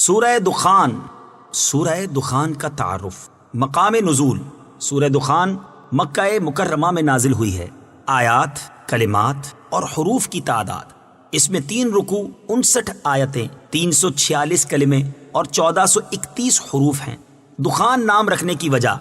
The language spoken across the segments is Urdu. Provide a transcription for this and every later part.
سورہ دخان، سورہ دخان کا تعارف۔ مقام نزول، سورہ دخان مکہ مکرمہ میں نازل ہوئی ہے۔ آیات، کلمات اور حروف کی تعداد، اس میں 3 رکوع، 59 آیتیں، 346 کلمے اور 1431 حروف ہیں۔ دخان نام رکھنے کی وجہ،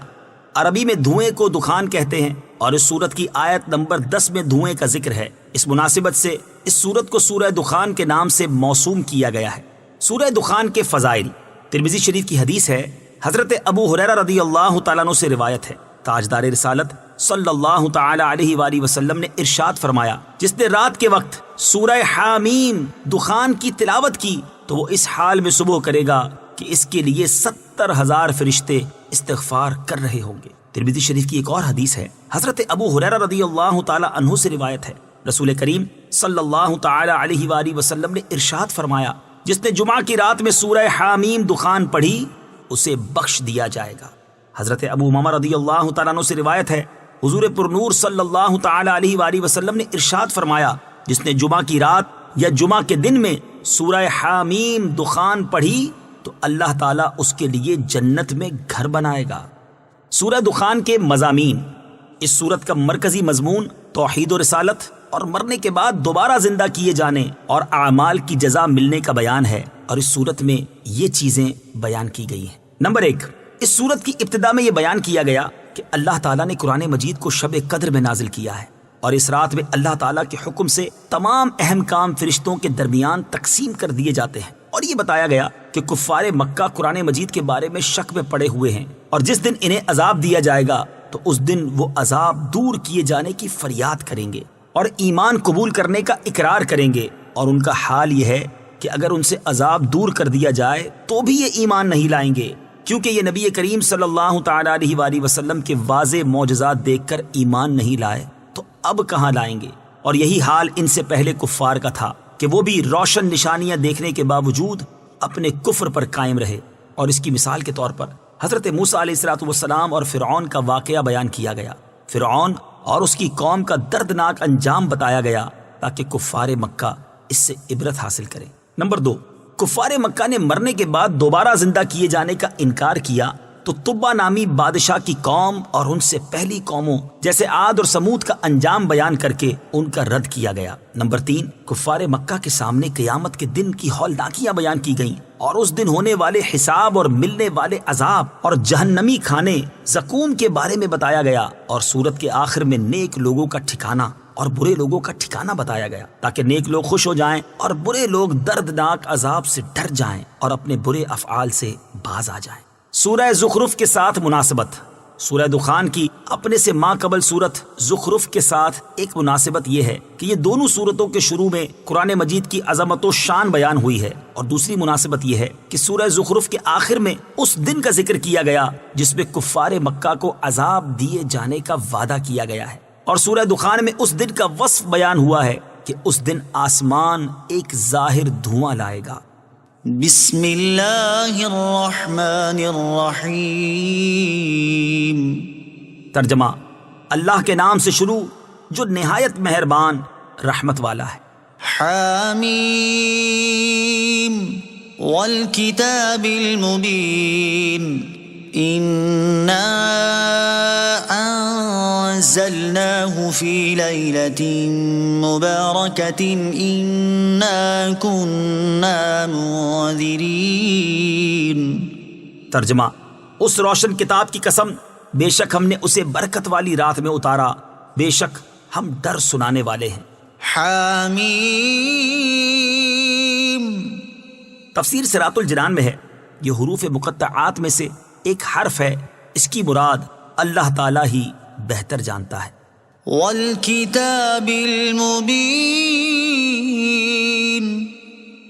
عربی میں دھوئیں کو دخان کہتے ہیں اور اس سورت کی آیت نمبر 10 میں دھوئیں کا ذکر ہے۔ اس مناسبت سے اس سورت کو سورہ دخان کے نام سے موسوم کیا گیا ہے۔ سورہ دخان کے فضائل، ترمذی شریف کی حدیث ہے، حضرت ابو ہریرہ رضی اللہ تعالیٰ عنہ سے روایت ہے، تاجدار رسالت صلی اللہ تعالی علیہ وآلہ وسلم نے ارشاد فرمایا، جس نے رات کے وقت سورہ حامیم دخان کی تلاوت کی تو وہ اس حال میں صبح کرے گا کہ اس کے لیے 70,000 فرشتے استغفار کر رہے ہوں گے۔ ترمذی شریف کی ایک اور حدیث ہے، حضرت ابو ہریرہ رضی اللہ تعالی عنہ سے روایت ہے، رسول کریم صلی اللہ تعالی علیہ وآلہ وسلم نے ارشاد فرمایا، جس نے جمعہ کی رات میں سورہ حامیم دخان پڑھی اسے بخش دیا جائے گا۔ حضرت ابو امامہ رضی اللہ تعالیٰ عنہ سے روایت ہے، حضور پرنور صلی اللہ تعالی علیہ وآلہ وسلم نے ارشاد فرمایا، جس نے جمعہ کی رات یا جمعہ کے دن میں سورہ حامیم دخان پڑھی تو اللہ تعالیٰ اس کے لیے جنت میں گھر بنائے گا۔ سورہ دخان کے مضامین، اس سورت کا مرکزی مضمون توحید و رسالت اور مرنے کے بعد دوبارہ زندہ کیے جانے اور اعمال کی جزا ملنے کا بیان ہے، اور اس سورت میں یہ چیزیں بیان کی گئی ہیں۔ نمبر 1، اس سورت کی ابتدا میں یہ بیان کیا گیا کہ اللہ تعالیٰ نے قرآن مجید کو شب قدر میں نازل کیا ہے، اور اس رات میں اللہ تعالیٰ کے حکم سے تمام اہم کام فرشتوں کے درمیان تقسیم کر دیے جاتے ہیں، اور یہ بتایا گیا کہ کفار مکہ قرآن مجید کے بارے میں شک میں پڑے ہوئے ہیں، اور جس دن انہیں عذاب دیا جائے گا تو اس دن وہ عذاب دور کیے جانے کی فریاد کریں گے اور ایمان قبول کرنے کا اقرار کریں گے، اور ان کا حال یہ ہے کہ اگر ان سے عذاب دور کر دیا جائے تو بھی یہ ایمان نہیں لائیں گے، کیونکہ یہ نبی کریم صلی اللہ تعالی علیہ وآلہ وسلم کے واضح معجزات دیکھ کر ایمان نہیں لائے تو اب کہاں لائیں گے۔ اور یہی حال ان سے پہلے کفار کا تھا کہ وہ بھی روشن نشانیاں دیکھنے کے باوجود اپنے کفر پر قائم رہے، اور اس کی مثال کے طور پر حضرت موسیٰ علیہ السلام اور فرعون کا واقعہ بیان کیا گیا۔ فرعون اور اس کی قوم کا دردناک انجام بتایا گیا تاکہ کفار مکہ اس سے عبرت حاصل کریں۔ نمبر 2، کفار مکہ نے مرنے کے بعد دوبارہ زندہ کیے جانے کا انکار کیا تو تبا نامی بادشاہ کی قوم اور ان سے پہلی قوموں جیسے عاد اور سمود کا انجام بیان کر کے ان کا رد کیا گیا۔ نمبر 3، کفار مکہ کے سامنے قیامت کے دن کی ہولناکیاں بیان کی گئیں، اور اس دن ہونے والے حساب اور ملنے والے عذاب اور جہنمی کھانے زقوم کے بارے میں بتایا گیا، اور سورت کے آخر میں نیک لوگوں کا ٹھکانہ اور برے لوگوں کا ٹھکانہ بتایا گیا تاکہ نیک لوگ خوش ہو جائیں اور برے لوگ دردناک عذاب سے ڈر جائیں اور اپنے برے افعال سے باز آ جائیں۔ سورہ زخرف کے ساتھ مناسبت، سورہ دخان کی اپنے سے ماں قبل سورت زخرف کے ساتھ ایک مناسبت یہ ہے کہ یہ دونوں سورتوں کے شروع میں قرآن مجید کی عظمت و شان بیان ہوئی ہے، اور دوسری مناسبت یہ ہے کہ سورہ زخرف کے آخر میں اس دن کا ذکر کیا گیا جس میں کفار مکہ کو عذاب دیے جانے کا وعدہ کیا گیا ہے، اور سورہ دخان میں اس دن کا وصف بیان ہوا ہے کہ اس دن آسمان ایک ظاہر دھواں لائے گا۔ بسم اللہ الرحمن الرحیم۔ ترجمہ، اللہ کے نام سے شروع جو نہایت مہربان رحمت والا ہے۔ حامیم والکتاب المبین، انا انزلناه فی لیلۃ مبارکۃ انا کنا منذرین۔ ترجمہ، اس روشن کتاب کی قسم، بے شک ہم نے اسے برکت والی رات میں اتارا، بے شک ہم ڈر سنانے والے ہیں۔ حامیم۔ تفسیر صراط الجنان میں ہے، یہ حروف مقطعات میں سے ایک حرف ہے، اس کی مراد اللہ تعالیٰ ہی بہتر جانتا ہے۔ والکتاب المبین،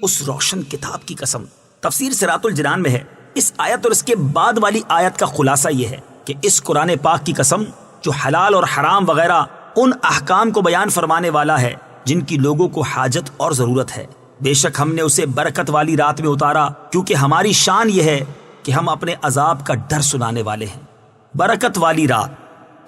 اس روشن کتاب کی قسم۔ تفسیر صراط الجنان میں ہے، اس آیت اور اس کے بعد والی آیت کا خلاصہ یہ ہے کہ اس قرآن پاک کی قسم جو حلال اور حرام وغیرہ ان احکام کو بیان فرمانے والا ہے جن کی لوگوں کو حاجت اور ضرورت ہے، بے شک ہم نے اسے برکت والی رات میں اتارا، کیونکہ ہماری شان یہ ہے کہ ہم اپنے عذاب کا ڈر سنانے والے ہیں۔ برکت والی رات،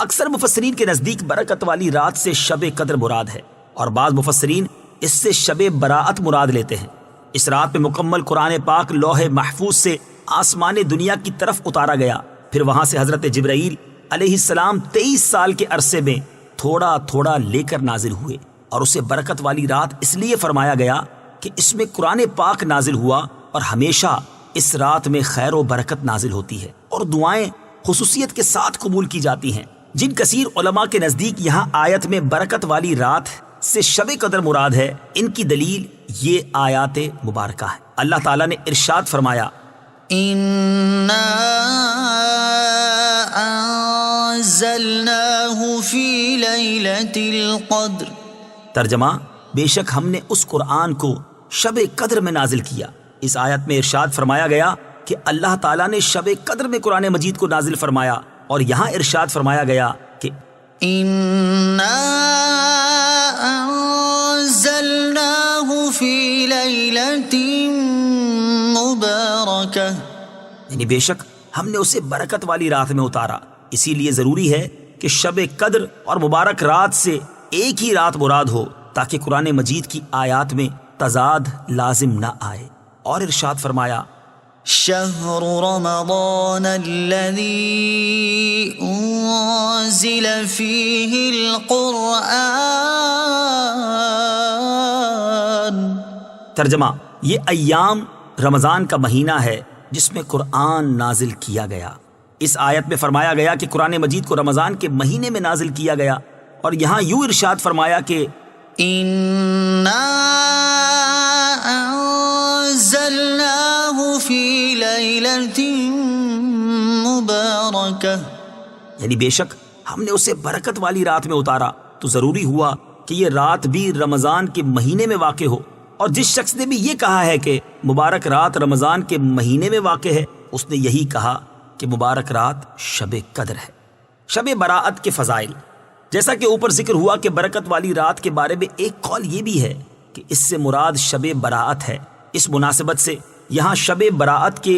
اکثر مفسرین کے نزدیک برکت والی رات سے شب قدر مراد ہے، اور بعض مفسرین اس سے شب براءت مراد لیتے ہیں۔ اس رات میں مکمل قرآن پاک لوح محفوظ سے آسمان دنیا کی طرف اتارا گیا، پھر وہاں سے حضرت جبرائیل علیہ السلام 23 سال کے عرصے میں تھوڑا تھوڑا لے کر نازل ہوئے، اور اسے برکت والی رات اس لیے فرمایا گیا کہ اس میں قرآن پاک نازل ہوا، اور ہمیشہ اس رات میں خیر و برکت نازل ہوتی ہے اور دعائیں خصوصیت کے ساتھ قبول کی جاتی ہیں۔ جن کثیر علماء کے نزدیک یہاں آیت میں برکت والی رات سے شب قدر مراد ہے، ان کی دلیل یہ آیات مبارکہ ہے۔ اللہ تعالیٰ نے ارشاد فرمایا، إنا أنزلناه في ليلة القدر۔ ترجمہ، بے شک ہم نے اس قرآن کو شب قدر میں نازل کیا۔ اس آیت میں ارشاد فرمایا گیا کہ اللہ تعالیٰ نے شب قدر میں قرآن مجید کو نازل فرمایا، اور یہاں ارشاد فرمایا گیا کہ إنا أنزلناه في ليلة مباركة، یعنی بے شک ہم نے اسے برکت والی رات میں اتارا۔ اسی لیے ضروری ہے کہ شب قدر اور مبارک رات سے ایک ہی رات مراد ہو، تاکہ قرآن مجید کی آیات میں تضاد لازم نہ آئے۔ اور ارشاد فرمایا، شهر رمضان الذي أنزل فيه القرآن۔ ترجمہ، یہ ایام رمضان کا مہینہ ہے جس میں قرآن نازل کیا گیا۔ اس آیت میں فرمایا گیا کہ قرآن مجید کو رمضان کے مہینے میں نازل کیا گیا، اور یہاں یوں ارشاد فرمایا کہ إنا أنزلناه في ليلة مباركة، یعنی بے شک ہم نے اسے برکت والی رات میں اتارا، تو ضروری ہوا کہ یہ رات بھی رمضان کے مہینے میں واقع ہو۔ اور جس شخص نے بھی یہ کہا ہے کہ مبارک رات رمضان کے مہینے میں واقع ہے، اس نے یہی کہا کہ مبارک رات شب قدر ہے۔ شب براءت کے فضائل، جیسا کہ اوپر ذکر ہوا کہ برکت والی رات کے بارے میں ایک قول یہ بھی ہے کہ اس سے مراد شب براءت ہے۔ اس مناسبت سے یہاں شب براءت کے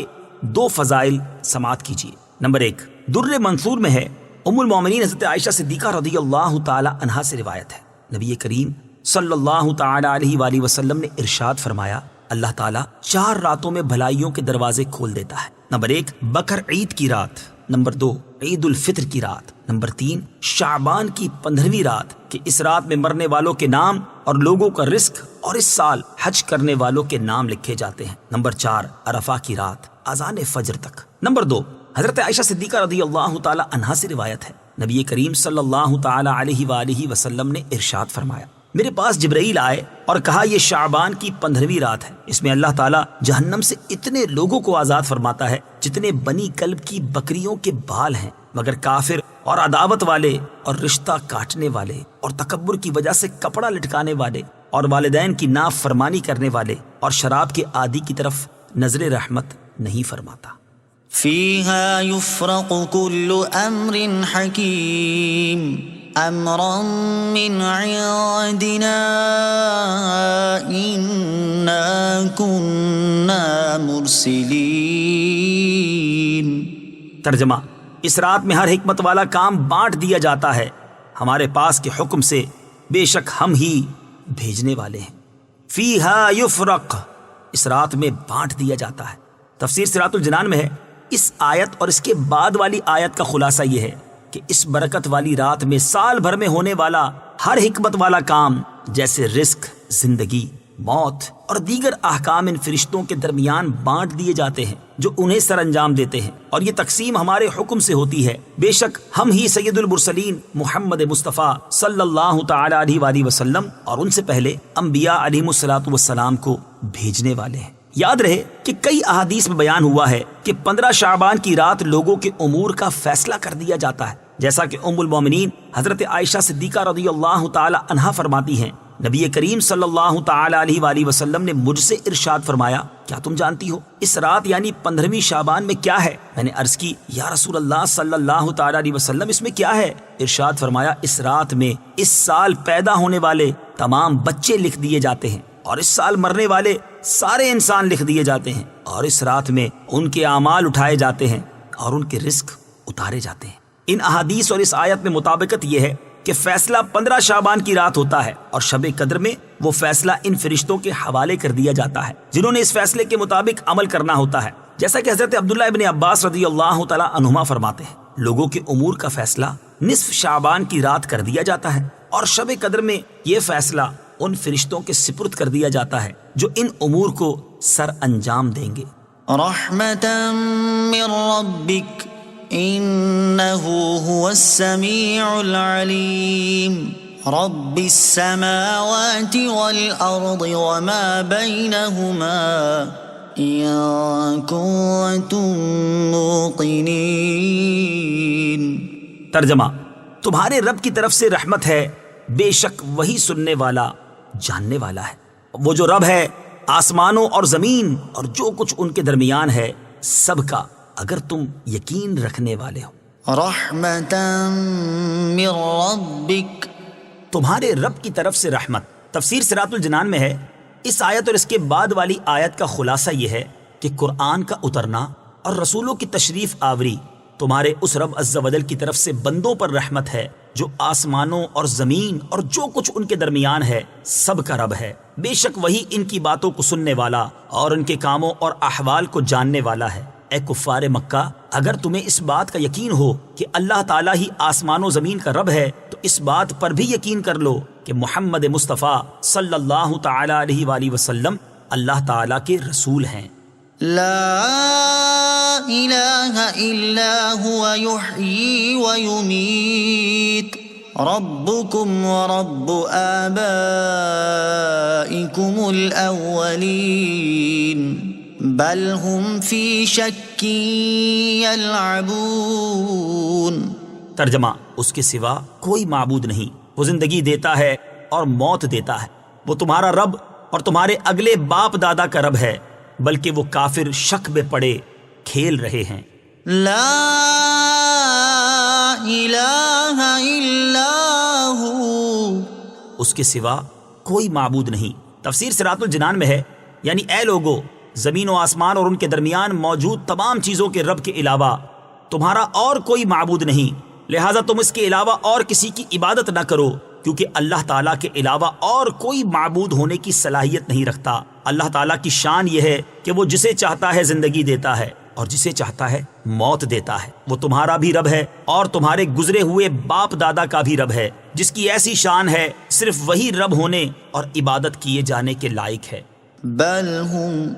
2 فضائل سماعت کیجیے۔ نمبر 1، در منصور میں ہے، ام المومنین حضرت عائشہ صدیقہ رضی اللہ تعالی عنہا سے روایت ہے، نبی کریم صلی اللہ تعالی علیہ وآلہ وسلم نے ارشاد فرمایا، اللہ تعالیٰ 4 راتوں میں بھلائیوں کے دروازے کھول دیتا ہے۔ نمبر 1، بقر عید کی رات۔ نمبر 2، عید الفطر کی رات۔ نمبر 3، شعبان کی 15ویں رات، کہ اس رات میں مرنے والوں کے نام اور لوگوں کا رزق اور اس سال حج کرنے والوں کے نام لکھے جاتے ہیں۔ نمبر 4، عرفہ کی رات، اذان فجر تک۔ نمبر 2، حضرت عائشہ صدیقہ رضی اللہ تعالی عنہا سے روایت ہے، نبی کریم صلی اللہ تعالی علیہ وآلہ وسلم نے ارشاد فرمایا، میرے پاس جبرائیل آئے اور کہا یہ شعبان کی 15ویں رات ہے، اس میں اللہ تعالیٰ جہنم سے اتنے لوگوں کو آزاد فرماتا ہے جتنے بنی کلب کی بکریوں کے بال ہیں، مگر کافر اور عداوت والے اور رشتہ کاٹنے والے اور تکبر کی وجہ سے کپڑا لٹکانے والے اور والدین کی نافرمانی کرنے والے اور شراب کے عادی کی طرف نظر رحمت نہیں فرماتا۔ فيها يفرق كل أمر حكيم أمرا من عندنا إنا كنا مرسلين۔ ترجمہ، اس رات میں ہر حکمت والا کام بانٹ دیا جاتا ہے ہمارے پاس کے حکم سے، بے شک ہم ہی بھیجنے والے ہیں۔ فیہا یفرق، اس رات میں بانٹ دیا جاتا ہے۔ تفسیر صراط الجنان میں ہے، اس آیت اور اس کے بعد والی آیت کا خلاصہ یہ ہے کہ اس برکت والی رات میں سال بھر میں ہونے والا ہر حکمت والا کام، جیسے رزق، زندگی، موت اور دیگر احکام ان فرشتوں کے درمیان بانٹ دیے جاتے ہیں جو انہیں سر انجام دیتے ہیں، اور یہ تقسیم ہمارے حکم سے ہوتی ہے۔ بے شک ہم ہی سید المرسلین محمد مصطفیٰ صلی اللہ تعالی علیہ وآلہ وسلم اور ان سے پہلے انبیاء علیہم الصلوۃ والسلام کو بھیجنے والے ہیں۔ یاد رہے کہ کئی احادیث میں بیان ہوا ہے کہ 15 شعبان کی رات لوگوں کے امور کا فیصلہ کر دیا جاتا ہے، جیسا کہ ام المومنین حضرت عائشہ صدیقہ رضی اللہ تعالی عنہا فرماتی ہیں، نبی کریم صلی اللہ تعالی علیہ وآلہ وسلم نے مجھ سے ارشاد فرمایا، کیا تم جانتی ہو اس رات یعنی 15ویں شعبان میں کیا ہے؟ میں نے عرض کی، یا رسول اللہ صلی اللہ تعالی علیہ وسلم اس میں کیا ہے؟ ارشاد فرمایا، اس رات میں اس سال پیدا ہونے والے تمام بچے لکھ دیے جاتے ہیں، اور اس سال مرنے والے سارے انسان لکھ دیے جاتے ہیں، اور اس رات میں ان کے اعمال اٹھائے جاتے ہیں اور ان کے رزق اتارے جاتے ہیں۔ ان احادیث اور اس آیت میں مطابقت یہ ہے کہ فیصلہ 15 شعبان کی رات ہوتا ہے، اور شب قدر میں وہ فیصلہ ان فرشتوں کے حوالے کر دیا جاتا ہے جنہوں نے اس فیصلے کے مطابق عمل کرنا ہوتا ہے، جیسا کہ حضرت عبداللہ ابن عباس رضی اللہ تعالی عنہما فرماتے ہیں، لوگوں کے امور کا فیصلہ نصف شعبان کی رات کر دیا جاتا ہے، اور شب قدر میں یہ فیصلہ ان فرشتوں کے سپرد کر دیا جاتا ہے جو ان امور کو سر انجام دیں گے۔ رحمة من ربك إنه هو السميع العليم رب السماوات والأرض وما بينهما إن كنتم موقنين۔ ترجمہ، تمہارے رب کی طرف سے رحمت ہے، بے شک وہی سننے والا جاننے والا ہے۔ وہ جو رب ہے آسمانوں اور زمین اور جو کچھ ان کے درمیان ہے سب کا، اگر تم یقین رکھنے والے ہو۔ رحمة من ربك، تمہارے رب کی طرف سے رحمت۔ تفسیر صراط الجنان میں ہے، اس آیت اور اس کے بعد والی آیت کا خلاصہ یہ ہے کہ قرآن کا اترنا اور رسولوں کی تشریف آوری تمہارے اس رب عز و جل کی طرف سے بندوں پر رحمت ہے جو آسمانوں اور زمین اور جو کچھ ان کے درمیان ہے سب کا رب ہے۔ بے شک وہی ان کی باتوں کو سننے والا اور ان کے کاموں اور احوال کو جاننے والا ہے۔ اے کفار مکہ، اگر تمہیں اس بات کا یقین ہو کہ اللہ تعالیٰ ہی آسمان و زمین کا رب ہے تو اس بات پر بھی یقین کر لو کہ محمد مصطفیٰ صلی اللہ تعالی علیہ وآلہ وسلم اللہ تعالیٰ کے رسول ہیں۔ لا إله إلا هو يحيي ويميت ربكم ورب آبائكم الأولين بل هم في شك يلعبون۔ ترجمہ، اس کے سوا کوئی معبود نہیں، وہ زندگی دیتا ہے اور موت دیتا ہے، وہ تمہارا رب اور تمہارے اگلے باپ دادا کا رب ہے، بلکہ وہ کافر شک میں پڑے کھیل رہے ہیں۔ لا الہ الا ہو، اس کے سوا کوئی معبود نہیں۔ تفسیر صراط الجنان میں ہے، یعنی اے لوگو، زمین و آسمان اور ان کے درمیان موجود تمام چیزوں کے رب کے علاوہ تمہارا اور کوئی معبود نہیں، لہٰذا تم اس کے علاوہ اور کسی کی عبادت نہ کرو، کیونکہ اللہ تعالیٰ کے علاوہ اور کوئی معبود ہونے کی صلاحیت نہیں رکھتا۔ اللہ تعالیٰ کی شان یہ ہے کہ وہ جسے چاہتا ہے زندگی دیتا ہے اور جسے چاہتا ہے موت دیتا ہے۔ وہ تمہارا بھی رب ہے اور تمہارے گزرے ہوئے باپ دادا کا بھی رب ہے، جس کی ایسی شان ہے صرف وہی رب ہونے اور عبادت کیے جانے کے لائق ہے۔ بل ہم،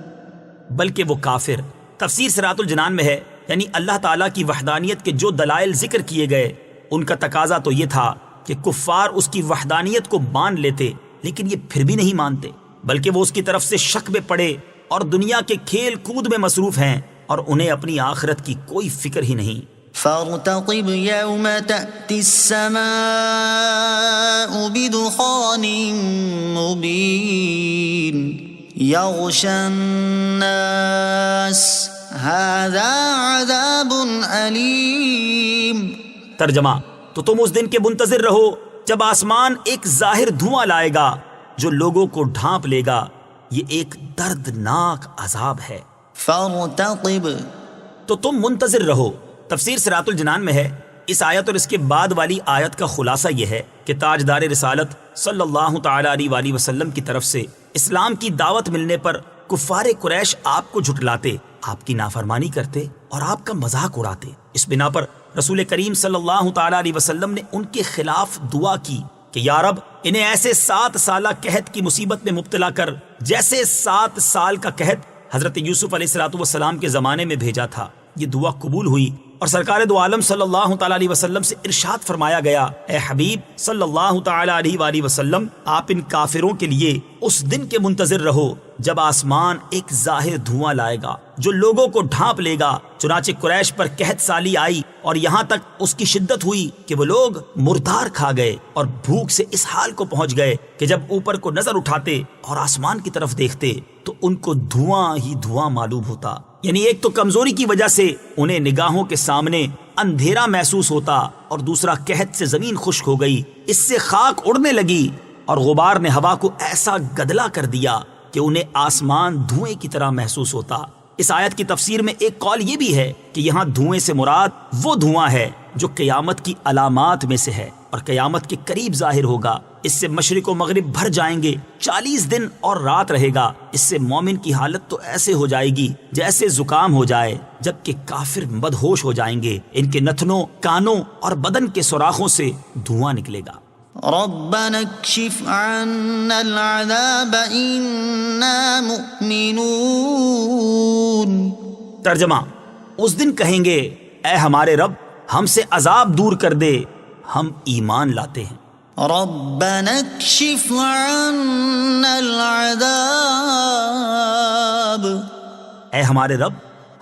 بلکہ وہ کافر۔ تفسیر صراط الجنان میں ہے، یعنی اللہ تعالیٰ کی وحدانیت کے جو دلائل ذکر کیے گئے ان کا تقاضا تو یہ تھا کہ کفار اس کی وحدانیت کو مان لیتے، لیکن یہ پھر بھی نہیں مانتے، بلکہ وہ اس کی طرف سے شک میں پڑے اور دنیا کے کھیل کود میں مصروف ہیں اور انہیں اپنی آخرت کی کوئی فکر ہی نہیں۔ فارتقب یوم تأتی السماء بدخان مبین یغشی الناس هذا عذاب علیم۔ ترجمہ، تو تم اس دن کے منتظر رہو جب آسمان ایک ظاہر دھواں لائے گا جو لوگوں کو ڈھانپ لے گا، یہ ایک دردناک عذاب ہے۔ فارتقب، تو تم منتظر رہو۔ تفسیر صراط الجنان میں ہے، اس آیت اور اس کے بعد والی آیت کا خلاصہ یہ ہے کہ تاجدار رسالت صلی اللہ تعالی علیہ وآلہ وسلم کی طرف سے اسلام کی دعوت ملنے پر کفار قریش آپ کو جھٹلاتے، آپ کی نافرمانی کرتے اور آپ کا مذاق اڑاتے۔ اس بنا پر رسول کریم صلی اللہ تعالی علیہ وسلم نے ان کے خلاف دعا کی کہ یا رب، انہیں ایسے 7 سالہ قحط کی مصیبت میں مبتلا کر جیسے 7 سال کا قحط حضرت یوسف علیہ السلام کے زمانے میں بھیجا تھا۔ یہ دعا قبول ہوئی اور سرکار دو عالم صلی اللہ تعالی علیہ وسلم سے ارشاد فرمایا گیا، اے حبیب صلی اللہ تعالی علیہ وآلہ وسلم، آپ ان کافروں کے لیے اس دن کے منتظر رہو جب آسمان ایک ظاہر دھواں لائے گا جو لوگوں کو ڈھانپ لے گا۔ چنانچہ قریش پر قحط سالی آئی اور یہاں تک اس کی شدت ہوئی کہ وہ لوگ مردار کھا گئے اور بھوک سے اس حال کو پہنچ گئے کہ جب اوپر کو نظر اٹھاتے اور آسمان کی طرف دیکھتے تو ان کو دھواں ہی دھواں معلوم ہوتا، یعنی ایک تو کمزوری کی وجہ سے انہیں نگاہوں کے سامنے اندھیرا محسوس ہوتا اور دوسرا قحط سے زمین خشک ہو گئی، اس سے خاک اڑنے لگی اور غبار نے ہوا کو ایسا گدلا کر دیا کہ انہیں آسمان دھوئیں کی طرح محسوس ہوتا۔ اس آیت کی تفسیر میں ایک قول یہ بھی ہے کہ یہاں دھوئیں سے مراد وہ دھواں ہے جو قیامت کی علامات میں سے ہے، اور قیامت کے قریب ظاہر ہوگا۔ اس سے مشرق و مغرب بھر جائیں گے، 40 دن اور رات رہے گا۔ اس سے مومن کی حالت تو ایسے ہو جائے گی جیسے زکام ہو جائے، جبکہ کافر مدہوش ہو جائیں گے۔ ان کے نتنوں، کانوں اور بدن کے سوراخوں سے دھواں نکلے گا۔ ربنا اكشف عنا العذاب إنا مؤمنون۔ ترجمہ: اس دن کہیں گے اے ہمارے رب ہم سے عذاب دور کر دے، ہم ایمان لاتے ہیں۔ ربنا اكشف عنا العذاب، اے ہمارے رب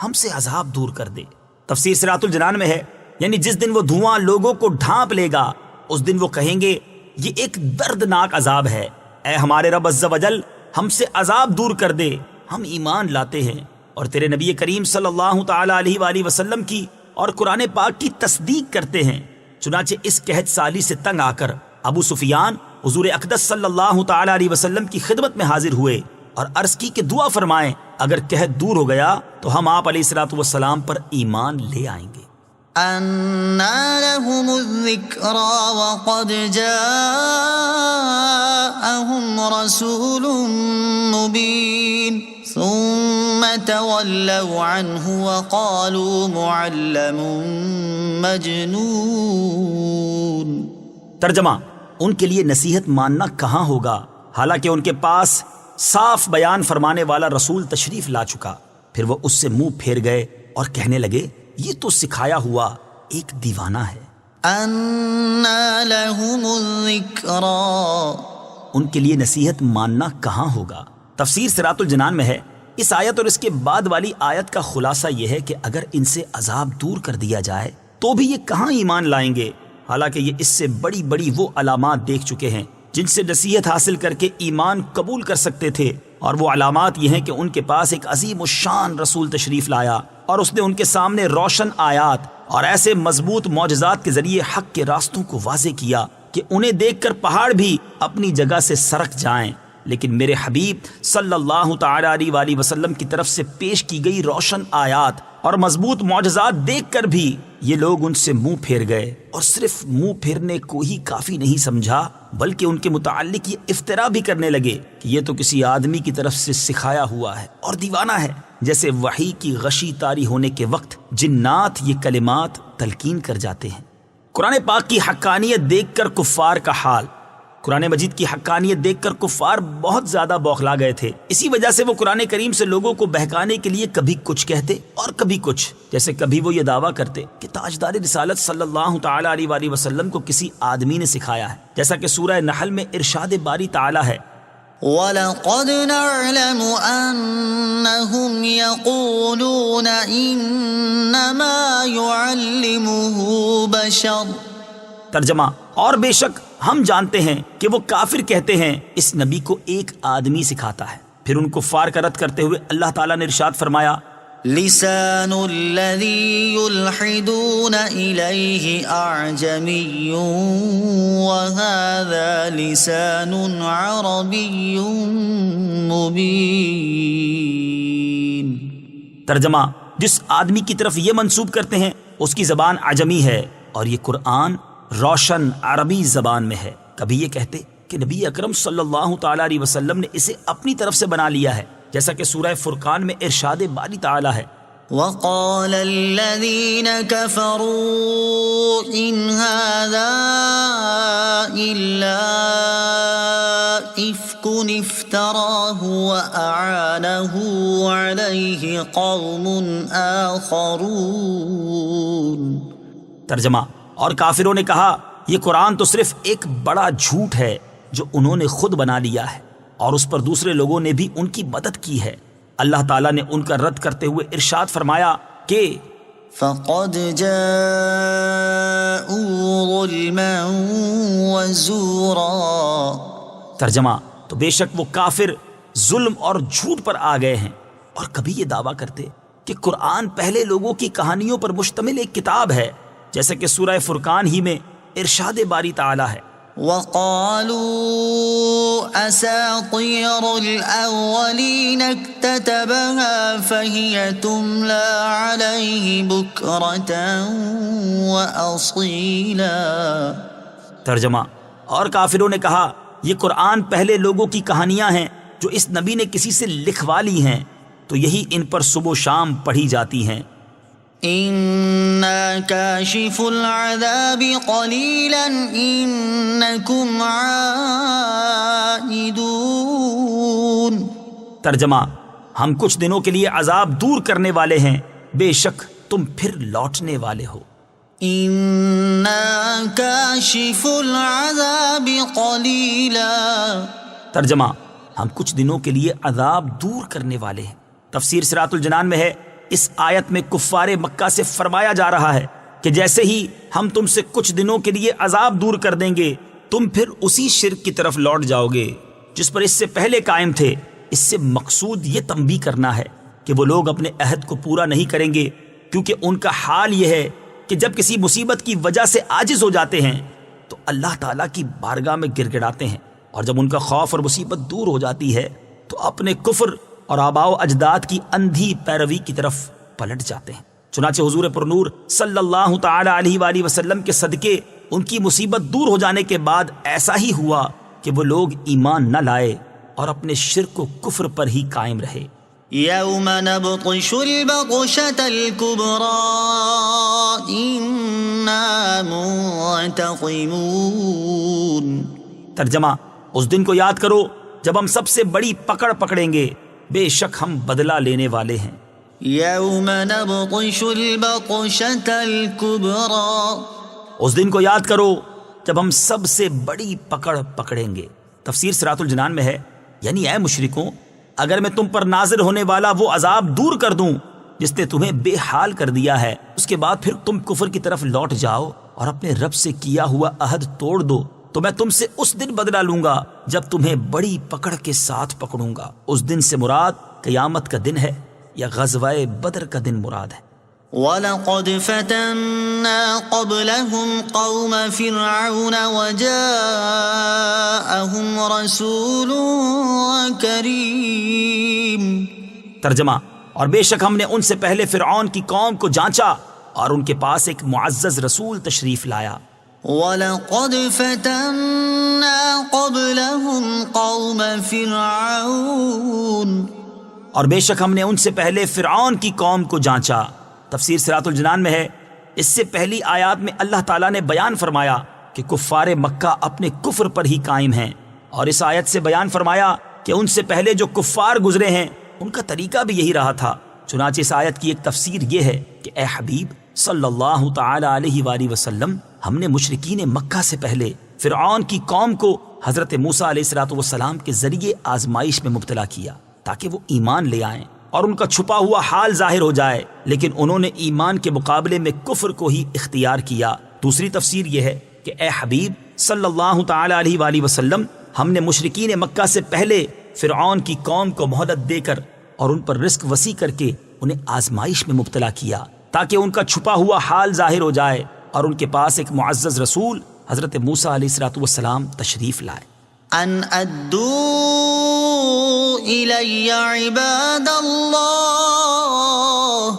ہم سے عذاب دور کر دے۔ تفسیر صراط الجنان میں ہے، یعنی جس دن وہ دھواں لوگوں کو ڈھانپ لے گا اس دن وہ کہیں گے یہ ایک دردناک عذاب ہے، اے ہمارے رب عز و جل ہم سے عذاب دور کر دے، ہم ایمان لاتے ہیں اور تیرے نبی کریم صلی اللہ تعالی علیہ وآلہ وسلم کی اور قرآن پاک کی تصدیق کرتے ہیں۔ چنانچہ اس قحط سالی سے تنگ آ کر ابو سفیان حضور اقدس صلی اللہ تعالی علیہ وسلم کی خدمت میں حاضر ہوئے اور عرض کی کہ دعا فرمائیں، اگر قحط دور ہو گیا تو ہم آپ علیہ الصلوۃ والسلام پر ایمان لے آئیں گے۔ أنى لهم الذكرى وقد جاءهم رسول مبين ثم تولوا عنه وقالوا معلم مجنون۔ ترجمہ: ان کے لیے نصیحت ماننا کہاں ہوگا، حالانکہ ان کے پاس صاف بیان فرمانے والا رسول تشریف لا چکا۔ پھر وہ اس سے منہ پھیر گئے اور کہنے لگے یہ تو سکھایا ہوا ایک دیوانہ ہے۔ أنى لهم الذكرى، ان کے لیے نصیحت ماننا کہاں ہوگا۔ تفسیر صراط الجنان میں ہے، اس آیت اور اس کے بعد والی آیت کا خلاصہ یہ ہے کہ اگر ان سے عذاب دور کر دیا جائے تو بھی یہ کہاں ایمان لائیں گے، حالانکہ یہ اس سے بڑی بڑی وہ علامات دیکھ چکے ہیں جن سے نصیحت حاصل کر کے ایمان قبول کر سکتے تھے، اور وہ علامات یہ ہیں کہ ان کے پاس ایک عظیم الشان رسول تشریف لایا اور اس نے ان کے سامنے روشن آیات اور ایسے مضبوط معجزات کے ذریعے حق کے راستوں کو واضح کیا کہ انہیں دیکھ کر پہاڑ بھی اپنی جگہ سے سرک جائیں۔ لیکن میرے حبیب صلی اللہ تعالی علیہ وآلہ وسلم کی طرف سے پیش کی گئی روشن آیات اور مضبوط معجزات دیکھ کر بھی یہ لوگ ان سے منہ پھیر گئے، اور صرف منہ پھیرنے کو ہی کافی نہیں سمجھا بلکہ ان کے متعلق یہ افترا بھی کرنے لگے کہ یہ تو کسی آدمی کی طرف سے سکھایا ہوا ہے اور دیوانہ ہے، جیسے وحی کی غشی طاری ہونے کے وقت جنات یہ کلمات تلقین کر جاتے ہیں۔ قرآن پاک کی حقانیت دیکھ کر کفار کا حال۔ قرآن مجید کی حقانیت دیکھ کر کفار بہت زیادہ بوکھلا گئے تھے، اسی وجہ سے وہ قرآن کریم سے لوگوں کو بہکانے کے لیے کبھی کچھ کہتے اور کبھی کچھ، جیسے کبھی وہ یہ دعویٰ کرتے کہ تاجدار رسالت صلی اللہ تعالی علیہ وآلہ وسلم کو کسی آدمی نے سکھایا ہے، جیسا کہ سورہ نحل میں ارشاد باری تعالی ہے، وَلَقَدْ نَعْلَمُ أَنَّهُمْ يَقُولُونَ إِنَّمَا يُعَلِّمُهُ بَشَرٌ۔ ترجمہ: اور بے شک ہم جانتے ہیں کہ وہ کافر کہتے ہیں اس نبی کو ایک آدمی سکھاتا ہے۔ پھر ان کفار کا رد کرتے ہوئے اللہ تعالیٰ نے ارشاد فرمایا، لسان الذي يلحدون إليه أعجمي وهذا لسان عربي مبين۔ ترجمہ: جس آدمی کی طرف یہ منسوب کرتے ہیں اس کی زبان عجمی ہے اور یہ قرآن روشن عربی زبان میں ہے۔ کبھی یہ کہتے کہ نبی اکرم صلی اللہ تعالی علیہ وسلم نے اسے اپنی طرف سے بنا لیا ہے، جیسا کہ سورہ فرقان میں ارشاد باری تعالی ہے، وقال الذين كفروا إن هذا إلا إفك افتراه وأعانه عليه قوم آخرون۔ ترجمہ: اور کافروں نے کہا یہ قرآن تو صرف ایک بڑا جھوٹ ہے جو انہوں نے خود بنا لیا ہے، اور اس پر دوسرے لوگوں نے بھی ان کی مدد کی ہے۔ اللہ تعالیٰ نے ان کا رد کرتے ہوئے ارشاد فرمایا کہ فقد جاءوا ظلما وزورا۔ ترجمہ: تو بے شک وہ کافر ظلم اور جھوٹ پر آ گئے ہیں، اور کبھی یہ دعویٰ کرتے کہ قرآن پہلے لوگوں کی کہانیوں پر مشتمل ایک کتاب ہے، جیسے کہ سورہ فرقان ہی میں ارشاد باری تعالی ہے، وقالوا أساطير الأولين اكتتبها فهي تملى عليه بكرة وأصيلا۔ ترجمہ، اور کافروں نے کہا یہ قرآن پہلے لوگوں کی کہانیاں ہیں جو اس نبی نے کسی سے لکھوا لی ہیں، تو یہی ان پر صبح و شام پڑھی جاتی ہیں۔ إنا كاشف العذاب قليلا إنكم عائدون۔ ترجمہ، ہم کچھ دنوں کے لیے عذاب دور کرنے والے ہیں، بے شک تم پھر لوٹنے والے ہو۔ إنا كاشف العذاب قليلا۔ ترجمہ، ہم کچھ دنوں کے لیے عذاب دور کرنے والے ہیں۔ تفسیر صراط الجنان میں ہے، اس آیت میں کفار مکہ سے فرمایا جا رہا ہے کہ جیسے ہی ہم تم سے کچھ دنوں کے لیے عذاب دور کر دیں گے، تم پھر اسی شرک کی طرف لوٹ جاؤ گے جس پر اس سے پہلے قائم تھے۔ اس سے مقصود یہ تنبیہ کرنا ہے کہ وہ لوگ اپنے عہد کو پورا نہیں کریں گے، کیونکہ ان کا حال یہ ہے کہ جب کسی مصیبت کی وجہ سے عاجز ہو جاتے ہیں تو اللہ تعالیٰ کی بارگاہ میں گر گڑاتے ہیں، اور جب ان کا خوف اور مصیبت دور ہو جاتی ہے تو اپنے کفر اور آباء و اجداد کی اندھی پیروی کی طرف پلٹ جاتے ہیں۔ چنانچہ حضور پرنور صلی اللہ تعالی علیہ وآلہ وسلم کے صدقے ان کی مصیبت دور ہو جانے کے بعد ایسا ہی ہوا کہ وہ لوگ ایمان نہ لائے اور اپنے شرک و کفر پر ہی قائم رہے۔ يوم نبطش البطشة الكبرى إنا منتقمون۔ ترجمہ، اس دن کو یاد کرو جب ہم سب سے بڑی پکڑ پکڑیں گے، بے شک ہم بدلہ لینے والے ہیں۔ يوم نبطش البطشة الكبرى۔ اس دن کو یاد کرو جب ہم سب سے بڑی پکڑ پکڑیں گے۔ تفسیر صراط الجنان میں ہے، یعنی اے مشرکوں، اگر میں تم پر نازل ہونے والا وہ عذاب دور کر دوں جس نے تمہیں بے حال کر دیا ہے، اس کے بعد پھر تم کفر کی طرف لوٹ جاؤ اور اپنے رب سے کیا ہوا عہد توڑ دو، تو میں تم سے اس دن بدلہ لوں گا جب تمہیں بڑی پکڑ کے ساتھ پکڑوں گا۔ اس دن سے مراد قیامت کا دن ہے یا غزوہ بدر کا دن مراد ہے۔ وَلَقَدْ فَتَنَّا قَبْلَهُمْ قَوْمَ فِرْعَوْنَ وَجَاءَهُمْ رَسُولٌ كَرِيمٌ۔ ترجمہ، اور بے شک ہم نے ان سے پہلے فرعون کی قوم کو جانچا اور ان کے پاس ایک معزز رسول تشریف لایا۔ وَلَقَدْ فَتَنَّا قَبْلَهُمْ قَوْمَ فِرْعَوْنَ۔ اور بے شک ہم نے ان سے پہلے فرعون کی قوم کو جانچا۔ تفسیر صراط الجنان میں ہے، اس سے پہلی آیات میں اللہ تعالیٰ نے بیان فرمایا کہ کفار مکہ اپنے کفر پر ہی قائم ہیں، اور اس آیت سے بیان فرمایا کہ ان سے پہلے جو کفار گزرے ہیں ان کا طریقہ بھی یہی رہا تھا۔ چنانچہ اس آیت کی ایک تفسیر یہ ہے کہ اے حبیب صلی اللہ تعالی علیہ وآلہ وسلم، ہم نے مشرکین مکہ سے پہلے فرعون کی قوم کو حضرت موسیٰ علیہ السلام کے ذریعے آزمائش میں مبتلا کیا تاکہ وہ ایمان لے آئیں اور ان کا چھپا ہوا حال ظاہر ہو جائے، لیکن انہوں نے ایمان کے مقابلے میں کفر کو ہی اختیار کیا۔ دوسری تفسیر یہ ہے کہ اے حبیب صلی اللہ تعالی علیہ وآلہ وسلم، ہم نے مشرکین مکہ سے پہلے فرعون کی قوم کو مہلت دے کر اور ان پر رزق وسیع کر کے انہیں آزمائش میں مبتلا کیا تاکہ ان کا چھپا ہوا حال ظاہر ہو جائے اور ان کے پاس ایک معزز رسول حضرت موسیٰ علیہ السلام تشریف لائے۔ ان ادوا الی عباد اللہ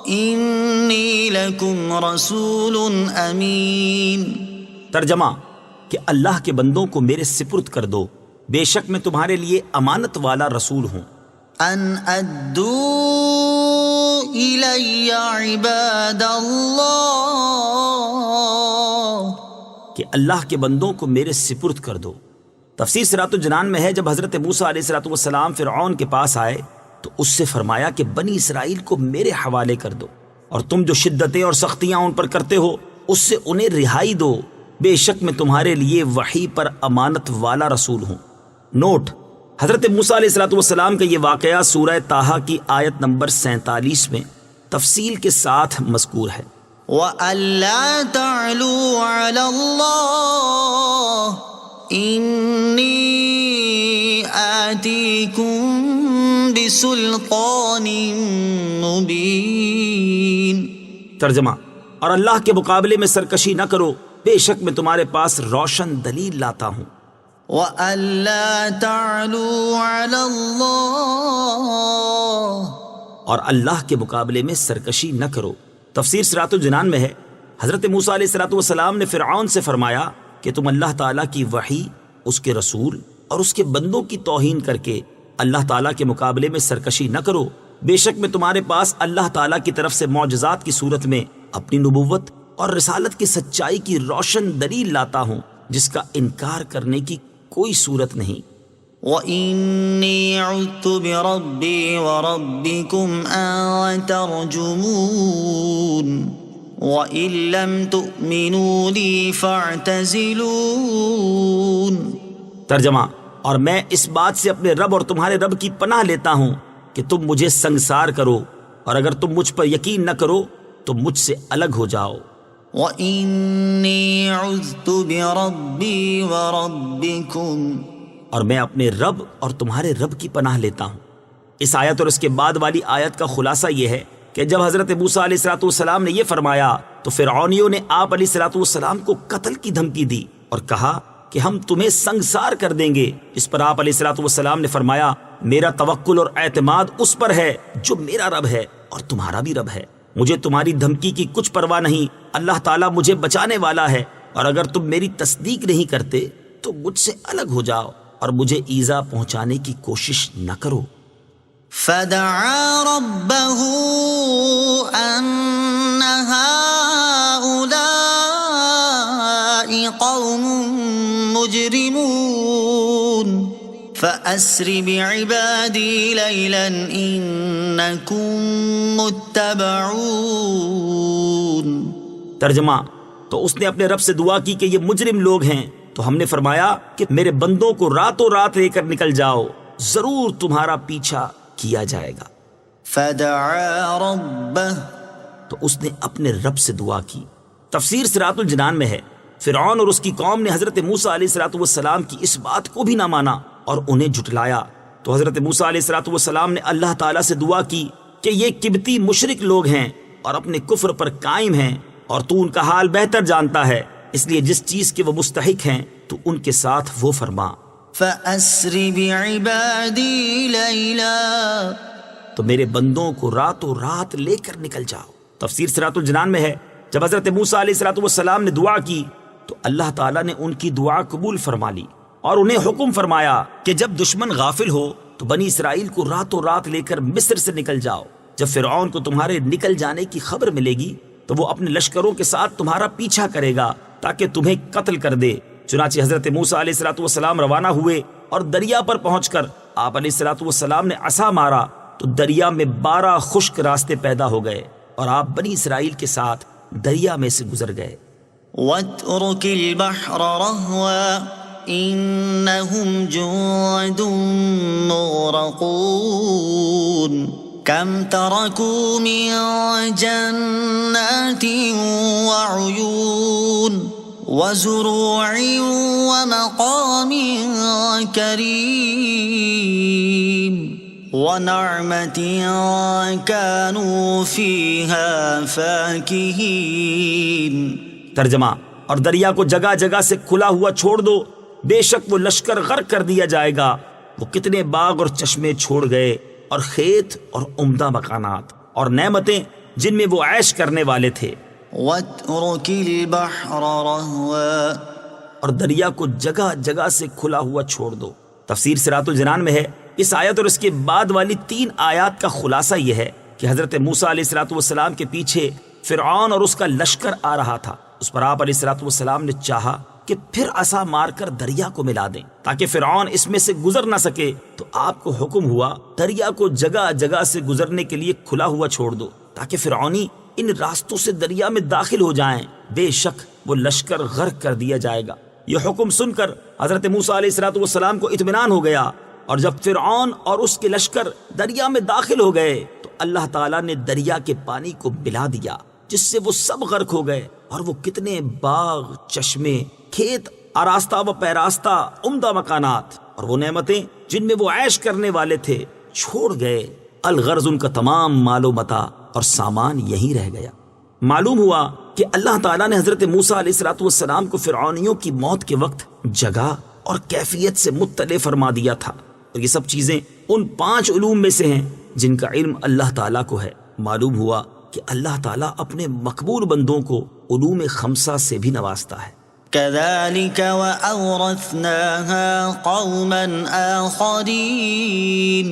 انی لکم رسول امین۔ ترجمہ، کہ اللہ کے بندوں کو میرے سپرد کر دو، بے شک میں تمہارے لیے امانت والا رسول ہوں۔ ان ادوا الی عباد اللہ، کہ اللہ کے بندوں کو میرے سپرد کر دو۔ تفسیر صراط الجنان میں ہے، جب حضرت موسیٰ علیہ السلام فرعون کے پاس آئے تو اس سے فرمایا کہ بنی اسرائیل کو میرے حوالے کر دو، اور تم جو شدتیں اور سختیاں ان پر کرتے ہو اس سے انہیں رہائی دو، بے شک میں تمہارے لیے وحی پر امانت والا رسول ہوں۔ نوٹ: حضرت موسیٰ علیہ السلام کا یہ واقعہ سورہ طٰہٰ کی آیت نمبر 47 میں تفصیل کے ساتھ مذکور ہے۔ وَأَلَّا تَعْلُوا عَلَى اللَّهِ إِنِّي آتِيكُم بِسُلْطَانٍ مُبِينٍ۔ ترجمہ، اور اللہ کے مقابلے میں سرکشی نہ کرو، بے شک میں تمہارے پاس روشن دلیل لاتا ہوں۔ وَأَلَّا تَعْلُوا عَلَى اللَّهِ، اور اللہ کے مقابلے میں سرکشی نہ کرو۔ تفسیر صراط الجنان میں ہے، حضرت موسیٰ علیہ السلام نے فرعون سے فرمایا کہ تم اللہ تعالیٰ کی وحی، اس کے رسول اور اس کے بندوں کی توہین کر کے اللہ تعالیٰ کے مقابلے میں سرکشی نہ کرو۔ بے شک میں تمہارے پاس اللہ تعالیٰ کی طرف سے معجزات کی صورت میں اپنی نبوت اور رسالت کی سچائی کی روشن دلیل لاتا ہوں، جس کا انکار کرنے کی کوئی صورت نہیں۔ وَإِنِّي عُذْتُ بِرَبِّي وَرَبِّكُمْ أَن تَرْجُمُونِ وَإِن لَّمْ تُؤْمِنُوا لِي فَاعْتَزِلُونِ۔ ترجمہ: اور میں اس بات سے اپنے رب اور تمہارے رب کی پناہ لیتا ہوں کہ تم مجھے سنگسار کرو، اور اگر تم مجھ پر یقین نہ کرو تو مجھ سے الگ ہو جاؤ۔ وَإِنِّي عُذْتُ بِرَبِّي وَرَبِّكُمْ، اور میں اپنے رب اور تمہارے رب کی پناہ لیتا ہوں۔ اس آیت اور اس کے بعد والی آیت کا خلاصہ یہ ہے کہ جب حضرت موسیٰ علیہ السلام نے یہ فرمایا تو فرعونیوں نے آپ علیہ السلام کو قتل کی دھمکی دی اور کہا کہ ہم تمہیں سنگسار کر دیں گے۔ اس پر آپ علیہ السلام نے فرمایا، میرا توکل اور اعتماد اس پر ہے جو میرا رب ہے اور تمہارا بھی رب ہے، مجھے تمہاری دھمکی کی کچھ پرواہ نہیں، اللہ تعالیٰ مجھے بچانے والا ہے، اور اگر تم میری تصدیق نہیں کرتے تو مجھ سے الگ ہو جاؤ اور مجھے ایذا پہنچانے کی کوشش نہ کرو۔ فَدَعَا رَبَّهُ أَنَّ هَٰؤُلَاءِ قَوْمٌ مُجْرِمُونَ فَأَسْرِ بِعِبَادِي لَيْلًا إِنَّكُمْ مُتَّبَعُونَ۔ ترجمہ: تو اس نے اپنے رب سے دعا کی کہ یہ مجرم لوگ ہیں، تو ہم نے فرمایا کہ میرے بندوں کو راتوں رات لے کر نکل جاؤ، ضرور تمہارا پیچھا کیا جائے گا۔ فَدَعَا رَبَّهُ، تو اس نے اپنے رب سے دعا کی۔ تفسیر صراط الجنان میں ہے، فرعون اور اس کی قوم نے حضرت موسیٰ علیہ السلام کی اس بات کو بھی نہ مانا اور انہیں جھٹلایا، تو حضرت موسیٰ علیہ السلام نے اللہ تعالیٰ سے دعا کی کہ یہ قبطی مشرک لوگ ہیں اور اپنے کفر پر قائم ہیں، اور تو ان کا حال بہتر جانتا ہے، اس لیے جس چیز کے وہ مستحق ہیں تو ان کے ساتھ وہ فرما۔ فَأَسْرِ بِعِبَادِي لَيْلًا، تو میرے بندوں کو راتوں رات لے کر نکل جاؤ۔ تفسیر صراط الجنان میں ہے، جب حضرت موسیٰ علیہ السلام نے دعا کی تو اللہ تعالیٰ نے ان کی دعا قبول فرما لی اور انہیں حکم فرمایا کہ جب دشمن غافل ہو تو بنی اسرائیل کو راتوں رات لے کر مصر سے نکل جاؤ۔ جب فرعون کو تمہارے نکل جانے کی خبر ملے گی تو وہ اپنے لشکروں کے ساتھ تمہارا پیچھا کرے گا تاکہ تمہیں قتل کر دے۔ چنانچہ حضرت موسیٰ علیہ السلام روانہ ہوئے اور دریا پر پہنچ کر آپ علیہ السلام نے عصا مارا تو دریا میں 12 خشک راستے پیدا ہو گئے اور آپ بنی اسرائیل کے ساتھ دریا میں سے گزر گئے۔ وَاتْرُكِ الْبَحْرَ رَهْوًا إِنَّهُمْ جُندٌ مُغْرَقُونَ كَمْ تَرَكُوا مِن جَنَّاتٍ وَعُيُونٍ وَزُرُوعٍ وَمَقَامٍ كَرِيمٍ وَنَعْمَةٍ كَانُوا فِيهَا فَاكِهِينَ۔ ترجمہ: اور دریا کو جگہ جگہ سے کھلا ہوا چھوڑ دو، بے شک وہ لشکر غرق کر دیا جائے گا، وہ کتنے باغ اور چشمے چھوڑ گئے اور کھیت اور عمدہ مکانات اور نعمتیں جن میں وہ عیش کرنے والے تھے۔ وَاتْرُكِ الْبَحْرَ رَهْوًا، اور دریا کو جگہ جگہ سے کھلا ہوا چھوڑ دو۔ تفسیر صراط الجنان میں ہے، اس آیت اور اس کے بعد والی 3 آیات کا خلاصہ یہ ہے کہ حضرت موسیٰ علیہ السلام کے پیچھے فرعون اور اس کا لشکر آ رہا تھا۔ اس پر آپ علیہ السلام نے چاہا کہ پھر عصا مار کر دریا کو ملا دیں تاکہ فرعون اس میں سے گزر نہ سکے، تو آپ کو حکم ہوا دریا کو جگہ جگہ سے گزرنے کے لیے کھلا ہوا چھوڑ دو تاکہ فرعونی ان راستوں سے دریا میں داخل ہو جائیں، بے شک وہ لشکر غرق کر دیا جائے گا۔ یہ حکم سن کر حضرت موسیٰ علیہ السلام کو اطمینان ہو گیا، اور جب فرعون اور اس کے لشکر دریا میں داخل ہو گئے تو اللہ تعالیٰ نے دریا کے پانی کو ملا دیا، جس سے وہ سب غرق ہو گئے، اور وہ کتنے باغ، چشمے، کھیت، آراستہ و پیراستہ، عمدہ مکانات اور وہ نعمتیں جن میں وہ عیش کرنے والے تھے چھوڑ گئے۔ الغرض ان کا تمام مال و متاع اور سامان یہیں رہ گیا۔ معلوم ہوا کہ اللہ تعالیٰ نے حضرت موسیٰ علیہ السلام کو فرعونیوں کی موت کے وقت جگہ اور کیفیت سے مطلع فرما دیا تھا، اور یہ سب چیزیں ان 5 علوم میں سے ہیں جن کا علم اللہ تعالیٰ کو ہے۔ معلوم ہوا کہ اللہ تعالیٰ اپنے مقبول بندوں کو علوم 5 سے بھی نوازتا ہے۔ كذلك وأورثناها قوما آخرين.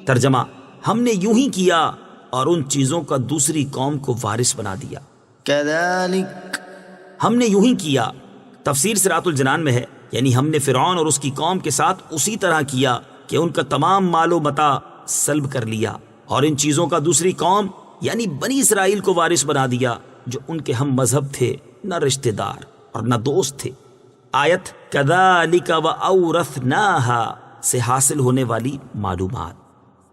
ترجمہ: ہم نے یوں ہی کیا اور ان چیزوں کا دوسری قوم کو وارث بنا دیا. كذلك ہم نے یوں ہی کیا. تفسیر صراط الجنان میں ہے، یعنی ہم نے فرعون اور اس کی قوم کے ساتھ اسی طرح کیا کہ ان کا تمام مال و متاع سلب کر لیا اور ان چیزوں کا دوسری قوم یعنی بنی اسرائیل کو وارث بنا دیا جو ان کے ہم مذہب تھے، نہ رشتہ دار اور نہ دوست تھے. آیت کذالک وأورثناها سے حاصل ہونے والی معلومات.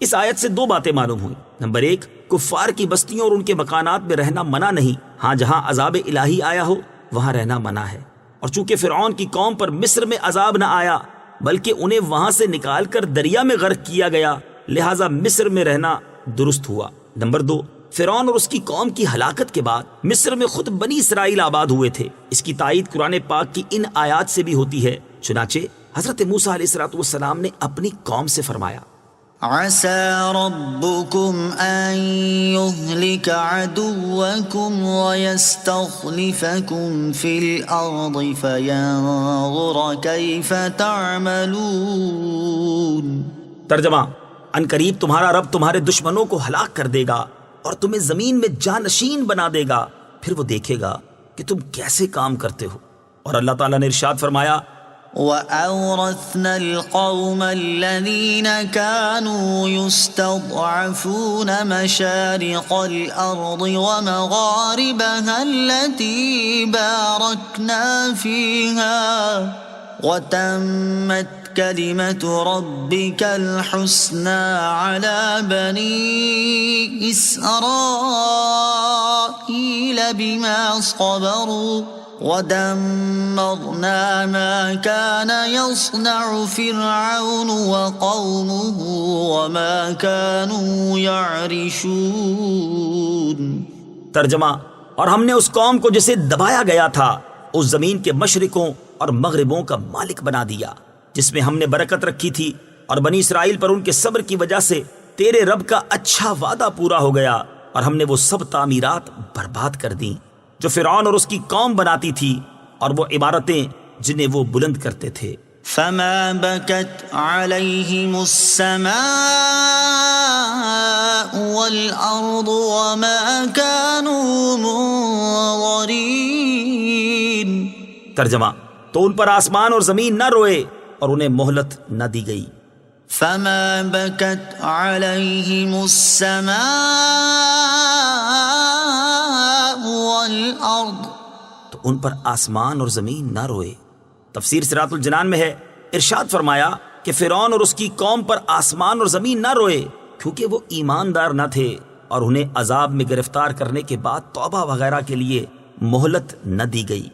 اس آیت سے دو باتیں معلوم ہوئی. نمبر 1، کفار کی بستیوں اور ان کے مکانات میں رہنا منع نہیں، ہاں جہاں عذاب الہی آیا ہو وہاں رہنا منع ہے. اور چونکہ فرعون کی قوم پر مصر میں عذاب نہ آیا بلکہ انہیں وہاں سے نکال کر دریا میں غرق کیا گیا، لہٰذا مصر میں رہنا درست ہوا. نمبر 2، فرعون اور اس کی قوم کی ہلاکت کے بعد مصر میں خود بنی اسرائیل آباد ہوئے تھے. اس کی تائید قرآن پاک کی ان آیات سے بھی ہوتی ہے. چنانچہ حضرت موسیٰ علیہ السلام نے اپنی قوم سے فرمایا: عسى ربكم أن يهلك عدوكم ويستخلفكم في الأرض فينظر كيف تعملون. ترجمہ: ان قریب تمہارا رب تمہارے دشمنوں کو ہلاک کر دے گا اور تمہیں زمین میں جانشین بنا دے گا، پھر وہ دیکھے گا کہ تم کیسے کام کرتے ہو. اور اللہ تعالیٰ نے ارشاد فرمایا: وَأَوْرَثْنَا الْقَوْمَ الَّذِينَ كَانُوا يُسْتَضْعَفُونَ مَشَارِقَ الْأَرْضِ وَمَغَارِبَهَا الَّتِي بَارَكْنَا فِيهَا وَتَمَّتْ كَلِمَةُ رَبِّكَ الْحُسْنَى عَلَى بَنِي إِسْرَائِيلَ بِمَا صَبَرُوا وَدَمَّرْنَا مَا كَانَ يَصْنَعُ فِرْعَوْنُ وَقَوْمُهُ وَمَا كَانُوا يَعْرِشُونَ. ترجمہ: اور ہم نے اس قوم کو جسے دبایا گیا تھا اس زمین کے مشرقوں اور مغربوں کا مالک بنا دیا جس میں ہم نے برکت رکھی تھی، اور بنی اسرائیل پر ان کے صبر کی وجہ سے تیرے رب کا اچھا وعدہ پورا ہو گیا، اور ہم نے وہ سب تعمیرات برباد کر دیں جو فرعون اور اس کی قوم بناتی تھی، اور وہ عمارتیں جنہیں وہ بلند کرتے تھے. فما بكت عليهم السماء والأرض وما كانوا منظرين. ترجمہ: تو ان پر آسمان اور زمین نہ روئے اور انہیں مہلت نہ دی گئی. فما بكت عليهم السماء والأرض، تو ان پر آسمان اور زمین نہ روئے. تفسیر صراط الجنان میں ہے، ارشاد فرمایا کہ فرعون اور اس کی قوم پر آسمان اور زمین نہ روئے کیونکہ وہ ایماندار نہ تھے اور انہیں عذاب میں گرفتار کرنے کے بعد توبہ وغیرہ کے لیے مہلت نہ دی گئی.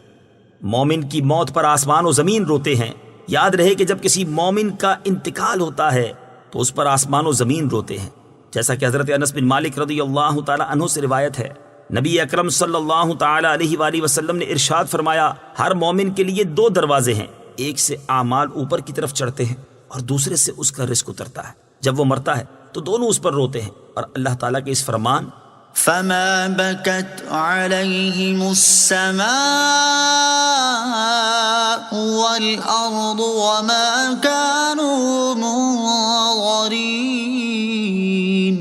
مومن کی موت پر آسمان و زمین روتے ہیں. یاد رہے کہ جب کسی مومن کا انتقال ہوتا ہے تو اس پر آسمان و زمین روتے ہیں، جیسا کہ حضرت انس بن مالک رضی اللہ تعالی عنہ سے روایت ہے. نبی اکرم صلی اللہ تعالی علیہ وآلہ وسلم نے ارشاد فرمایا: ہر مومن کے لیے دو دروازے ہیں، ایک سے اعمال اوپر کی طرف چڑھتے ہیں اور دوسرے سے اس کا رزق اترتا ہے. جب وہ مرتا ہے تو دونوں اس پر روتے ہیں. اور اللہ تعالیٰ کے اس فرمان فما بكت عليهم السماء والأرض وما كانوا منظرين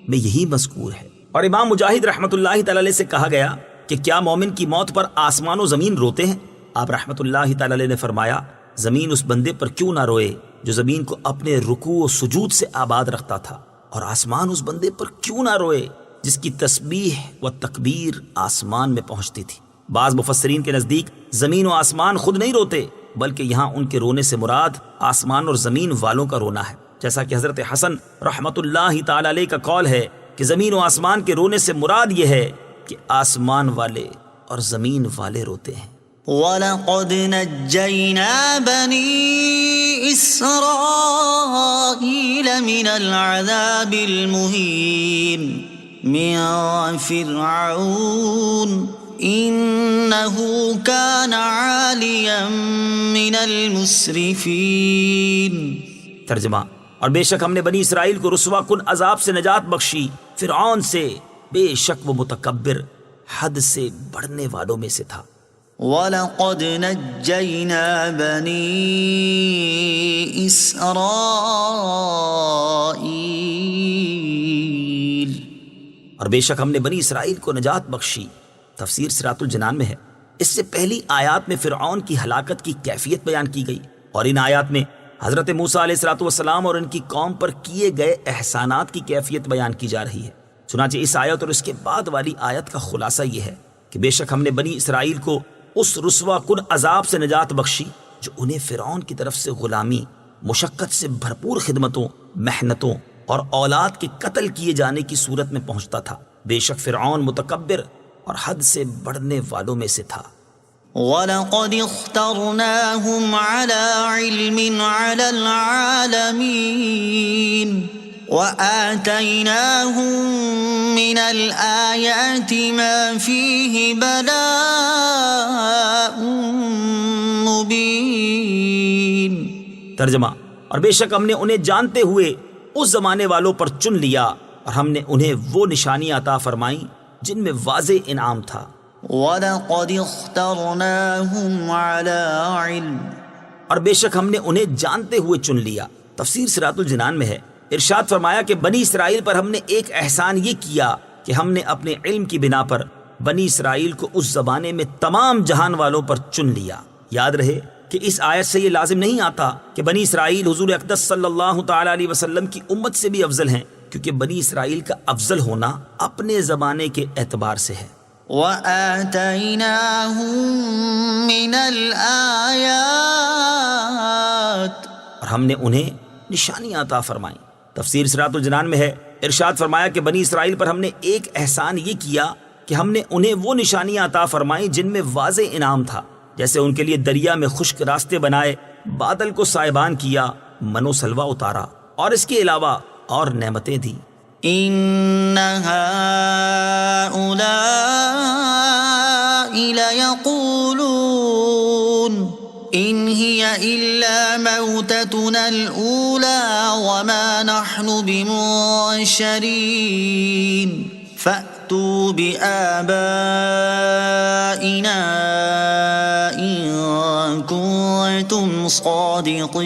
میں یہی مذکور ہے. اور امام مجاہد رحمت اللہ تعالی علیہ سے کہا گیا کہ کیا مومن کی موت پر آسمان و زمین روتے ہیں؟ آپ رحمت اللہ تعالی علیہ نے فرمایا: زمین اس بندے پر کیوں نہ روئے جو زمین کو اپنے رکوع و سجود سے آباد رکھتا تھا، اور آسمان اس بندے پر کیوں نہ روئے جس کی تسبیح و تکبیر آسمان میں پہنچتی تھی. بعض مفسرین کے نزدیک زمین و آسمان خود نہیں روتے بلکہ یہاں ان کے رونے سے مراد آسمان اور زمین والوں کا رونا ہے، جیسا کہ حضرت حسن رحمت اللہ تعالی علیہ کا قول ہے کہ زمین و آسمان کے رونے سے مراد یہ ہے کہ آسمان والے اور زمین والے روتے ہیں. وَلَقَدْ نَجَّيْنَا بَنِي إِسْرَائِيلَ مِنَ الْعَذَابِ الْمُهِينِ مِنْ فِرْعَوْنَ إِنَّهُ كَانَ عَالِيًا مِنَ الْمُسْرِفِينَ. ترجمہ: اور بے شک ہم نے بنی اسرائیل کو رسوا کن عذاب سے نجات بخشی فرعون سے، بے شک وہ متکبر حد سے بڑھنے والوں میں سے تھا. وَلَقَدْ نَجَّيْنَا بَنِي إِسْرَائِيلَ اور بے شک ہم نے بنی اسرائیل کو نجات بخشی۔ تفسیر صراط الجنان میں ہے۔ اس سے پہلی آیات میں فرعون کی ہلاکت کی کیفیت بیان کی گئی، اور ان آیات میں حضرت موسیٰ علیہ الصلوۃ والسلام اور ان کی قوم پر کیے گئے احسانات کی کیفیت بیان کی جا رہی ہے۔ چنانچہ اس آیت اور اس کے بعد والی آیت کا خلاصہ یہ ہے کہ بے شک ہم نے بنی اسرائیل کو اس رسوا کن عذاب سے نجات بخشی جو انہیں فرعون کی طرف سے غلامی، مشقت سے بھرپور خدمتوں، محنتوں اور اولاد کے قتل کیے جانے کی صورت میں پہنچتا تھا۔ بے شک فرعون متکبر اور حد سے بڑھنے والوں میں سے تھا۔ وَلَقَدِ اخْتَرْنَاهُمْ عَلَى عِلْمٍ عَلَى الْعَالَمِينَ وَآتَيْنَاهُمْ مِنَ الْآيَاتِ مَا فِيهِ بَلَاءٌ مُبِينٌ۔ ترجمہ، اور بے شک ہم نے انہیں جانتے ہوئے اس زمانے والوں پر چن لیا، اور ہم نے انہیں وہ نشانیاں عطا فرمائیں جن میں واضح انعام تھا۔ وَلَقَدِ اخْتَرْنَاهُمْ عَلَى عِلْمٍ، اور بے شک ہم نے انہیں جانتے ہوئے چن لیا۔ تفسیر صراط الجنان میں ہے، ارشاد فرمایا کہ بنی اسرائیل پر ہم نے ایک احسان یہ کیا کہ ہم نے اپنے علم کی بنا پر بنی اسرائیل کو اس زمانے میں تمام جہان والوں پر چن لیا۔ یاد رہے کہ اس آیت سے یہ لازم نہیں آتا کہ بنی اسرائیل حضور اقدس صلی اللہ تعالی علیہ وسلم کی امت سے بھی افضل ہیں، کیونکہ بنی اسرائیل کا افضل ہونا اپنے زمانے کے اعتبار سے ہے۔ وَآتَيْنَاهُمْ مِنَ الْآيَاتِ، اور ہم نے انہیں نشانیاں عطا فرمائیں۔ تفسیر صراط الجنان میں ہے، ارشاد فرمایا کہ بنی اسرائیل پر ہم نے ایک احسان یہ کیا کہ ہم نے انہیں وہ نشانیاں عطا فرمائیں جن میں واضح انعام تھا، جیسے ان کے لیے دریا میں خشک راستے بنائے، بادل کو سائبان کیا، من و سلوہ اتارا، اور اس کے علاوہ اور نعمتیں دی۔ إِنَّ هَٰؤُلَاءِ لَيَقُولُونَ إِنْ هِيَ إِلَّا مَوْتَتُنَا الْأُولَىٰ وَمَا نَحْنُ بِمُنشَرِينَ فَأْتُوا بِآبَائِنَا إِن كُنتُمْ صَادِقِينَ۔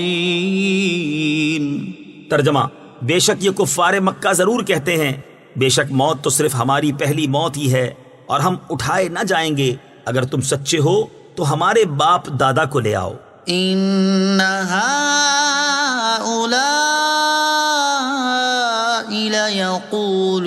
ترجمہ، بے شک یہ کفار مکہ ضرور کہتے ہیں، بے شک موت تو صرف ہماری پہلی موت ہی ہے، اور ہم اٹھائے نہ جائیں گے، اگر تم سچے ہو تو ہمارے باپ دادا کو لے آؤ۔ إِنَّ هَٰؤُلَاءِ لَيَقُولُونَ،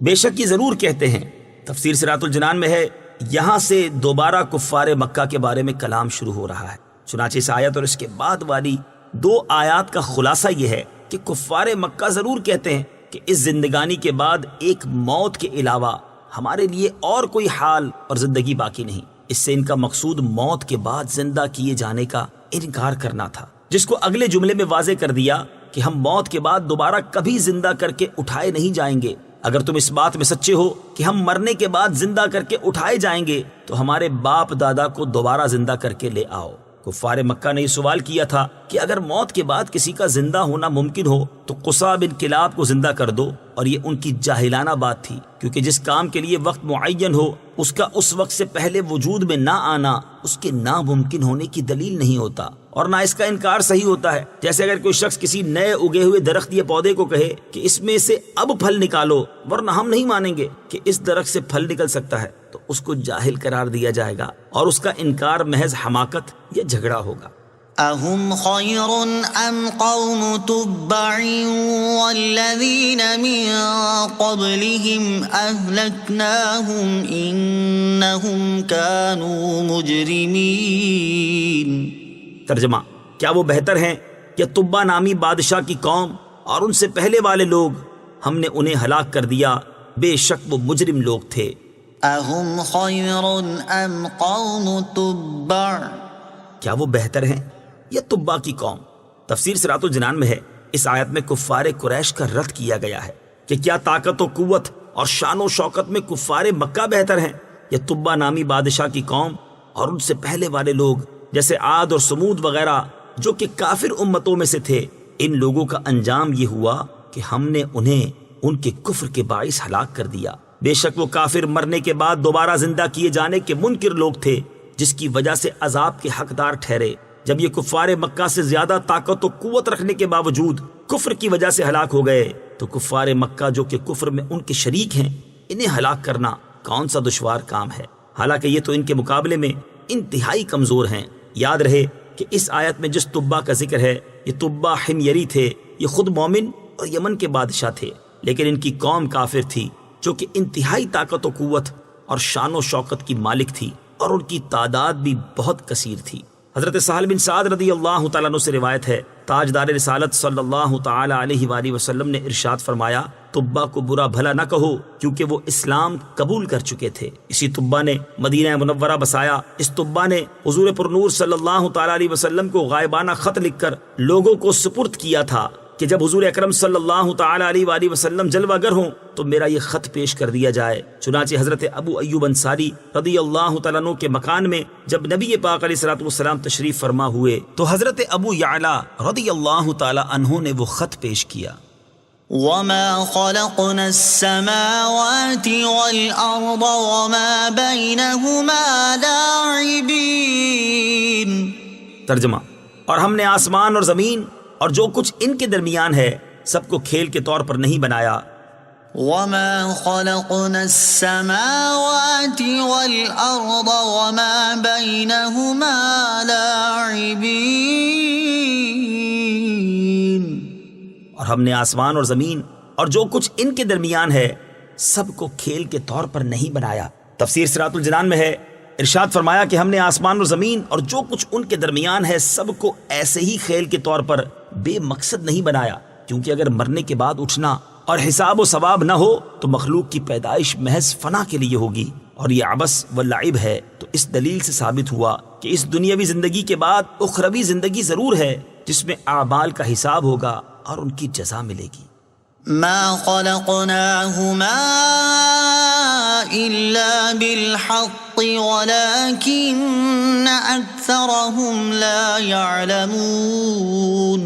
بے شک یہ ضرور کہتے ہیں۔ تفسیر صراط الجنان میں ہے، یہاں سے دوبارہ کفار مکہ کے بارے میں کلام شروع ہو رہا ہے۔ چنانچہ اس آیت اور اس کے بعد والی دو آیات کا خلاصہ یہ ہے کہ کفار مکہ ضرور کہتے ہیں کہ اس زندگانی کے بعد ایک موت کے علاوہ ہمارے لیے اور کوئی حال اور زندگی باقی نہیں۔ اس سے ان کا مقصود موت کے بعد زندہ کیے جانے کا انکار کرنا تھا، جس کو اگلے جملے میں واضح کر دیا کہ ہم موت کے بعد دوبارہ کبھی زندہ کر کے اٹھائے نہیں جائیں گے۔ اگر تم اس بات میں سچے ہو کہ ہم مرنے کے بعد زندہ کر کے اٹھائے جائیں گے تو ہمارے باپ دادا کو دوبارہ زندہ کر کے لے آؤ۔ کفار مکہ نے یہ سوال کیا تھا کہ اگر موت کے بعد کسی کا زندہ ہونا ممکن ہو تو قصا بن کلاب کو زندہ کر دو، اور یہ ان کی جاہلانہ بات تھی، کیونکہ جس کام کے لیے وقت معین ہو اس کا اس وقت سے پہلے وجود میں نہ آنا اس کے ناممکن ہونے کی دلیل نہیں ہوتا، اور نہ اس کا انکار صحیح ہوتا ہے۔ جیسے اگر کوئی شخص کسی نئے اگے ہوئے درخت یا پودے کو کہے کہ اس میں سے اب پھل نکالو، ورنہ ہم نہیں مانیں گے کہ اس درخت سے پھل نکل سکتا ہے، تو اس کو جاہل قرار دیا جائے گا، اور اس کا انکار محض حماقت یا جھگڑا ہوگا۔ أَهُمْ خَيْرٌ أَمْ قَوْمُ تُبَّعٍ وَالَّذِينَ مِن قَبْلِهِمْ أَهْلَكْنَاهُمْ إِنَّهُمْ كَانُوا مُجْرِمِينَ۔ ترجمہ، کیا وہ بہتر ہیں یا تبا نامی بادشاہ کی قوم اور ان سے پہلے والے لوگ؟ ہم نے انہیں ہلاک کر دیا، بے شک وہ مجرم لوگ تھے۔ أَهُمْ خَيْرٌ أَمْ قَوْمُ تُبَّعٍ، کیا وہ بہتر ہیں یا تبا کی قوم؟ تفسیر صراط الجنان میں ہے، اس آیت میں کفار قریش کا رد کیا گیا ہے کہ کیا طاقت و قوت اور شان و شوکت میں کفار مکہ بہتر ہیں یا تبا نامی بادشاہ کی قوم اور ان سے پہلے والے لوگ جیسے عاد اور سمود وغیرہ جو کہ کافر امتوں میں سے تھے؟ ان لوگوں کا انجام یہ ہوا کہ ہم نے انہیں ان کے کفر کے باعث ہلاک کر دیا، بے شک وہ کافر مرنے کے بعد دوبارہ زندہ کیے جانے کے منکر لوگ تھے، جس کی وجہ سے عذاب کے حقدار ٹھہرے۔ جب یہ کفار مکہ سے زیادہ طاقت و قوت رکھنے کے باوجود کفر کی وجہ سے ہلاک ہو گئے، تو کفار مکہ جو کہ کفر میں ان کے شریک ہیں، انہیں ہلاک کرنا کون سا دشوار کام ہے، حالانکہ یہ تو ان کے مقابلے میں انتہائی کمزور ہیں۔ یاد رہے کہ اس آیت میں جس طبا کا ذکر ہے، یہ طبا حمیری تھے۔ یہ خود مومن اور یمن کے بادشاہ تھے، لیکن ان کی قوم کافر تھی، جو کہ انتہائی طاقت و قوت اور شان و شوکت کی مالک تھی، اور ان کی تعداد بھی بہت کثیر تھی۔ حضرت سہل بن سعد رضی اللہ تعالیٰ عنہ سے روایت ہے، تاجدار رسالت صلی اللہ تعالی علیہ وآلہ وسلم نے ارشاد فرمایا، طبا کو برا بھلا نہ کہو، کیونکہ وہ اسلام قبول کر چکے تھے۔ اسی طبا نے مدینہ منورہ بسایا۔ اس طبا نے حضور پر نور صلی اللہ تعالی علیہ وسلم کو غائبانہ خط لکھ کر لوگوں کو سپرد کیا تھا کہ جب حضور اکرم صلی اللہ تعالی علیہ وآلہ وسلم جلوہ گر ہوں تو میرا یہ خط پیش کر دیا جائے۔ چنانچہ حضرت ابو ایوب انصاری رضی اللہ تعالیٰ عنہ کے مکان میں جب نبی پاک علیہ الصلوۃ والسلام تشریف فرما ہوئے تو حضرت ابو یعلا رضی اللہ تعالیٰ عنہ نے وہ خط پیش کیا۔ وما خلقنا السماوات والأرض وما بينهما لاعبين۔ ترجمہ، اور ہم نے آسمان اور زمین اور جو کچھ ان کے درمیان ہے سب کو کھیل کے طور پر نہیں بنایا۔ وما خلقنا السماوات والأرض وما بينهما لاعبين۔ اور ہم نے آسمان اور زمین اور جو کچھ ان کے درمیان ہے سب کو کھیل کے طور پر نہیں بنایا۔ تفسیر صراط الجنان میں ہے، ارشاد فرمایا کہ ہم نے آسمان اور زمین اور جو کچھ ان کے درمیان ہے سب کو ایسے ہی کھیل کے طور پر بے مقصد نہیں بنایا، کیونکہ اگر مرنے کے بعد اٹھنا اور حساب و ثواب نہ ہو تو مخلوق کی پیدائش محض فنا کے لیے ہوگی، اور یہ عبث و لعب ہے۔ تو اس دلیل سے ثابت ہوا کہ اس دنیاوی زندگی کے بعد اخروی زندگی ضرور ہے، جس میں اعمال کا حساب ہوگا اور ان کی جزا ملے گی۔ ما خلقناهما إلا بالحق ولكن أكثرهم لا يعلمون۔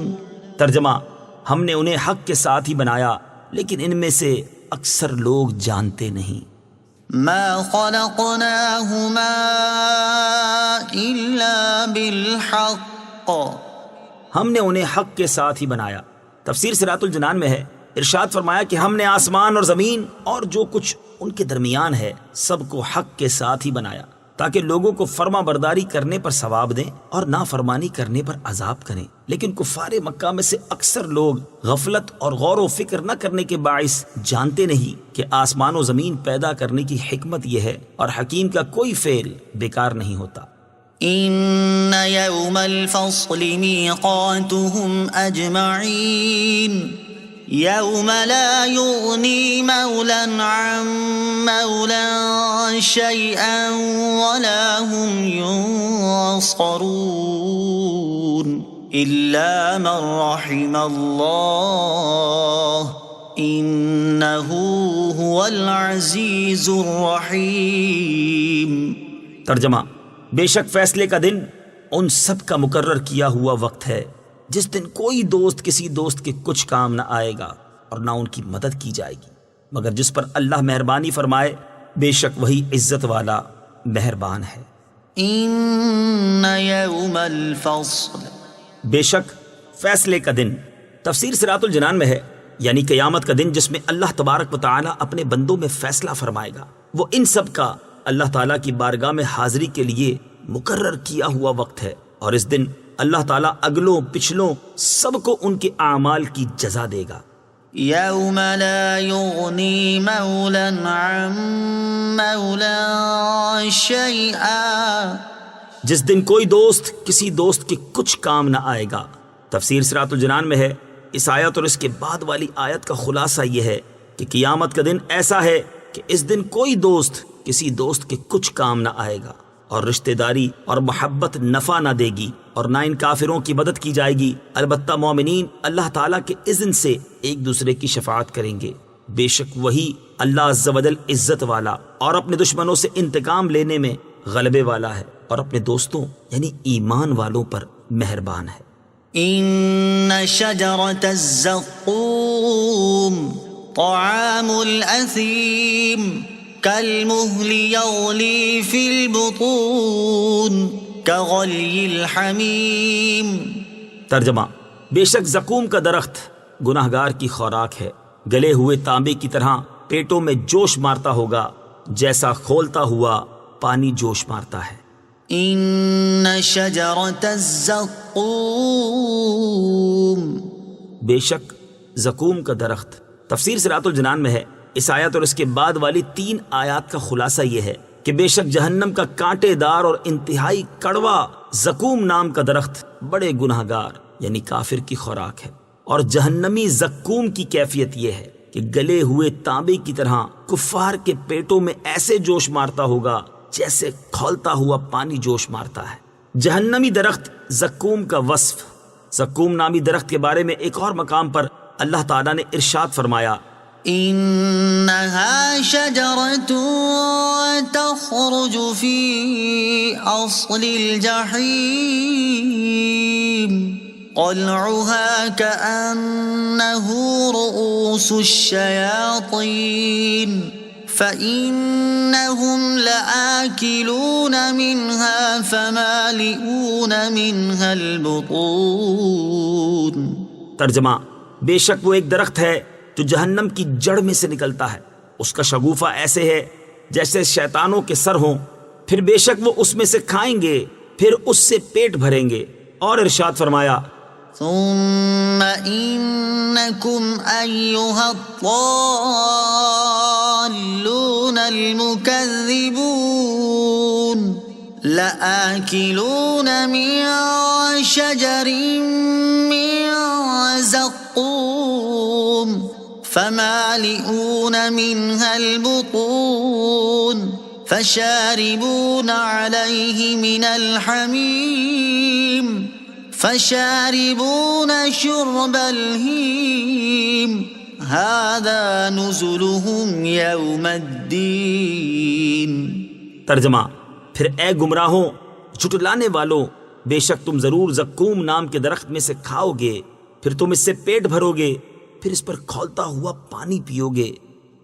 ترجمہ، ہم نے انہیں حق کے ساتھ ہی بنایا لیکن ان میں سے اکثر لوگ جانتے نہیں۔ ما خلقناهما إلا بالحق، ہم نے انہیں حق کے ساتھ ہی بنایا۔ تفسیر صراط الجنان میں ہے، ارشاد فرمایا کہ ہم نے آسمان اور زمین اور جو کچھ ان کے درمیان ہے سب کو حق کے ساتھ ہی بنایا، تاکہ لوگوں کو فرما برداری کرنے پر ثواب دیں اور نافرمانی کرنے پر عذاب کریں۔ لیکن کفار مکہ میں سے اکثر لوگ غفلت اور غور و فکر نہ کرنے کے باعث جانتے نہیں کہ آسمان و زمین پیدا کرنے کی حکمت یہ ہے، اور حکیم کا کوئی فعل بیکار نہیں ہوتا۔ إن يوم الفصل ميقاتهم أجمعين يوم لا يغني مولا عن مولا شيئا ولا هم ينصرون إلا من رحم الله إنه هو العزيز الرحيم۔ ترجمہ، بے شک فیصلے کا دن ان سب کا مقرر کیا ہوا وقت ہے جس دن کوئی دوست کسی دوست کے کچھ کام نہ آئے گا اور نہ ان کی مدد کی جائے گی مگر جس پر اللہ مہربانی فرمائے، بے شک وہی عزت والا مہربان ہے۔ إن يوم الفصل، بے شک فیصلے کا دن۔ تفسیر صراط الجنان میں ہے، یعنی قیامت کا دن جس میں اللہ تبارک و تعالی اپنے بندوں میں فیصلہ فرمائے گا، وہ ان سب کا اللہ تعالیٰ کی بارگاہ میں حاضری کے لیے مقرر کیا ہوا وقت ہے، اور اس دن اللہ تعالیٰ اگلوں پچھلوں سب کو ان کے اعمال کی جزا دے گا۔ يوم لا يغني مولا عن مولا شيئا، جس دن کوئی دوست کسی دوست کے کچھ کام نہ آئے گا۔ تفسیر صراط الجنان میں ہے، اس آیت اور اس کے بعد والی آیت کا خلاصہ یہ ہے کہ قیامت کا دن ایسا ہے کہ اس دن کوئی دوست کسی دوست کے کچھ کام نہ آئے گا، اور رشتہ داری اور محبت نفع نہ دے گی، اور نہ ان کافروں کی مدد کی جائے گی۔ البتہ مومنین اللہ تعالیٰ کے اذن سے ایک دوسرے کی شفاعت کریں گے۔ بے شک وہی اللہ عز و جل عزت والا اور اپنے دشمنوں سے انتقام لینے میں غلبے والا ہے، اور اپنے دوستوں یعنی ایمان والوں پر مہربان ہے۔ إن شجرة الزقوم طعام الأثيم كالمهل يغلي في البطون كغلي الحميم. ترجمہ: بے شک زقوم کا درخت گناہگار کی خوراک ہے، گلے ہوئے تانبے کی طرح پیٹوں میں جوش مارتا ہوگا جیسا کھولتا ہوا پانی جوش مارتا ہے. إن شجرة الزقوم بے شک زقوم کا درخت. تفسیر صراط الجنان میں ہے. اس آیت اور اس کے بعد والی 3 آیات کا خلاصہ یہ ہے کہ بے شک جہنم کا کانٹے دار اور انتہائی کڑوا زقوم نام کا درخت بڑے گناہگار یعنی کافر کی خوراک ہے، اور جہنمی زقوم کی کیفیت یہ ہے کہ گلے ہوئے تانبے کی طرح کفار کے پیٹوں میں ایسے جوش مارتا ہوگا جیسے کھولتا ہوا پانی جوش مارتا ہے. جہنمی درخت زقوم کا وصف. زقوم نامی درخت کے بارے میں ایک اور مقام پر اللہ تعالیٰ نے ارشاد فرمایا: إنها شجرة تخرج في أصل الجحيم طلعها كأنه رؤوس الشياطين فإنهم لآكلون منها فمالئون منها البطون. ترجمہ: بے شک وہ ایک درخت ہے جو جہنم کی جڑ میں سے نکلتا ہے، اس کا شگوفہ ایسے ہے جیسے شیطانوں کے سر ہوں، پھر بے شک وہ اس میں سے کھائیں گے، پھر اس سے پیٹ بھریں گے. اور ارشاد فرمایا: ثم إنكم أيها الضالون المكذبون لآكلون من شجر من زقوم فمالئون منها البطون فشاربون عليه من الحميم فشاربون شرب الهيم هذا نزلهم يوم الدين. ترجمہ: پھر اے گمراہوں، جھٹلانے والوں، بے شک تم ضرور زقوم نام کے درخت میں سے کھاؤ گے، پھر تم اس سے پیٹ بھرو گے، پھر اس پر کھولتا ہوا پانی پیو گے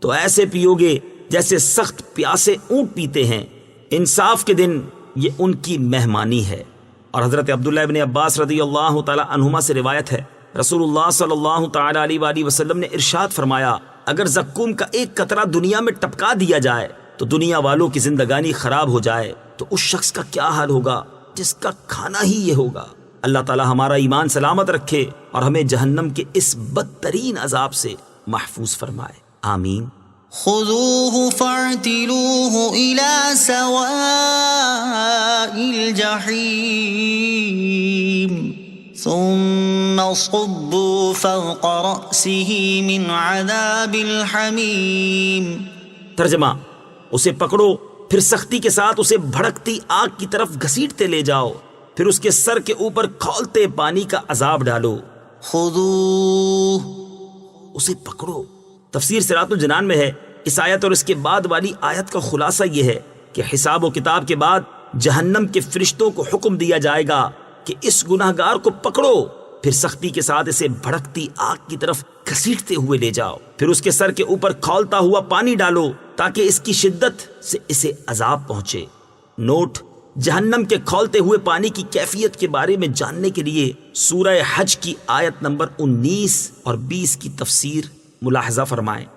تو ایسے پیو گے جیسے سخت پیاسے اونٹ پیتے ہیں. انصاف کے دن یہ ان کی مہمانی ہے. اور حضرت عبداللہ ابن عباس رضی اللہ تعالی عنہما سے روایت ہے، رسول اللہ صلی اللہ تعالی علیہ وآلہ وسلم نے ارشاد فرمایا: اگر زقوم کا ایک قطرہ دنیا میں ٹپکا دیا جائے تو دنیا والوں کی زندگانی خراب ہو جائے تو اس شخص کا کیا حال ہوگا جس کا کھانا ہی یہ ہوگا. اللہ تعالی ہمارا ایمان سلامت رکھے اور ہمیں جہنم کے اس بدترین عذاب سے محفوظ فرمائے. آمین. خذوه فاعتلوه إلى سواء الجحيم ثم صبوا فوق رأسه من عذاب الحميم. ترجمہ: اسے پکڑو، پھر سختی کے ساتھ اسے بھڑکتی آگ کی طرف گھسیٹتے لے جاؤ، پھر اس کے سر کے اوپر کھولتے پانی کا عذاب ڈالو. خذوه اسے پکڑو. تفسیر صراط الجنان میں ہے. اس آیت اور اس کے بعد والی آیت کا خلاصہ یہ ہے کہ حساب و کتاب کے بعد جہنم کے فرشتوں کو حکم دیا جائے گا کہ اس گناہگار کو پکڑو، پھر سختی کے ساتھ اسے بھڑکتی آگ کی طرف گھسیٹتے ہوئے لے جاؤ، پھر اس کے سر کے اوپر کھولتا ہوا پانی ڈالو تاکہ اس کی شدت سے اسے عذاب پہنچے. نوٹ: جہنم کے کھولتے ہوئے پانی کی کیفیت کے بارے میں جاننے کے لیے سورہ حج کی آیت نمبر 19 اور 20 کی تفسیر ملاحظہ فرمائیں.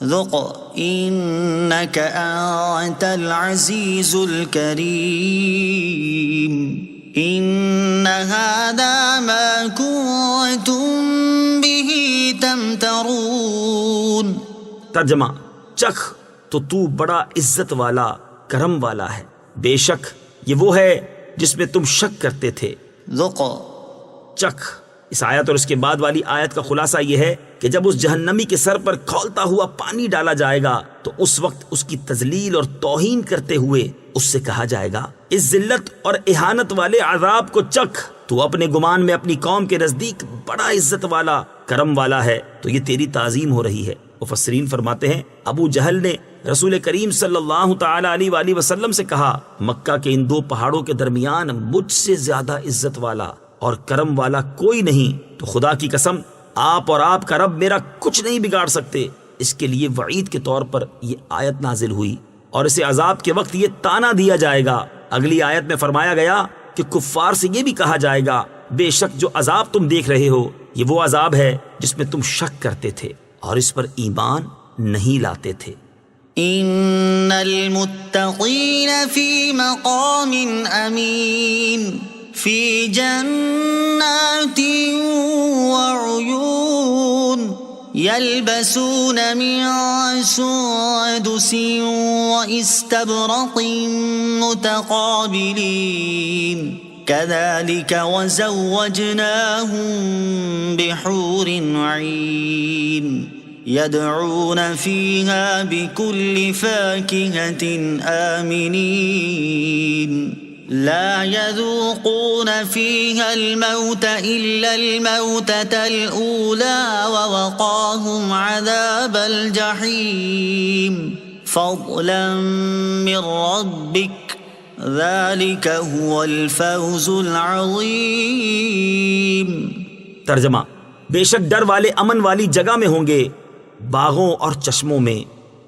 ذق إنك أنت العزيز الكريم إن هذا ما كنتم به تمترون. ترجمہ: چکھ تو تو بڑا عزت والا کرم والا ہے، بے شک یہ وہ ہے جس میں تم شک کرتے تھے. ذق چکھ. اس آیت اور اس کے بعد والی آیت کا خلاصہ یہ ہے کہ جب اس جہنمی کے سر پر کھولتا ہوا پانی ڈالا جائے گا تو اس وقت اس کی تذلیل اور توہین کرتے ہوئے اس سے کہا جائے گا: اس ذلت اور اہانت والے عذاب کو چکھ، تو اپنے گمان میں اپنی قوم کے نزدیک بڑا عزت والا کرم والا ہے تو یہ تیری تعظیم ہو رہی ہے. مفسرین فرماتے ہیں ابو جہل نے رسول کریم صلی اللہ تعالی علیہ وآلہ وسلم سے کہا: مکہ کے ان 2 پہاڑوں کے درمیان مجھ سے زیادہ عزت والا اور کرم والا کوئی نہیں، تو خدا کی قسم آپ اور آپ کا رب میرا کچھ نہیں بگاڑ سکتے. اس کے لیے وعید کے طور پر یہ آیت نازل ہوئی اور اسے عذاب کے وقت یہ تانا دیا جائے گا۔ اگلی آیت میں فرمایا گیا کہ کفار سے یہ بھی کہا جائے گا بے شک جو عذاب تم دیکھ رہے ہو یہ وہ عذاب ہے جس میں تم شک کرتے تھے اور اس پر ایمان نہیں لاتے تھے۔ ان المتقین فی مقام امین فی جنات وعیون يلبسون من سندس واستبرق متقابلين كذلك وزوجناهم بحور عين يدعون فيها بكل فاكهة آمنين لا يذوقون فيها الموت إلا الموتة الأولى ووقاهم عذاب الجحيم فضلا من ربك ذلك هو الفوز العظيم۔ ترجمہ، بے شک ڈر والے امن والی جگہ میں ہوں گے، باغوں اور چشموں میں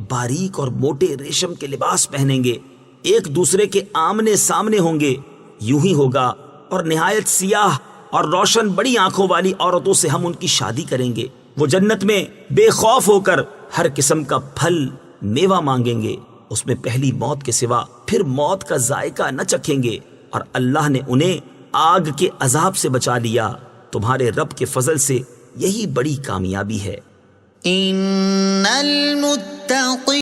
باریک اور موٹے ریشم کے لباس پہنیں گے، ایک دوسرے کے آمنے سامنے ہوں گے، یوں ہی ہوگا اور نہایت سیاہ اور روشن بڑی آنکھوں والی عورتوں سے ہم ان کی شادی کریں گے۔ وہ جنت میں بے خوف ہو کر ہر قسم کا پھل میوہ مانگیں گے، اس میں پہلی موت کے سوا پھر موت کا ذائقہ نہ چکھیں گے، اور اللہ نے انہیں آگ کے عذاب سے بچا لیا۔ تمہارے رب کے فضل سے یہی بڑی کامیابی ہے۔ ان المتقین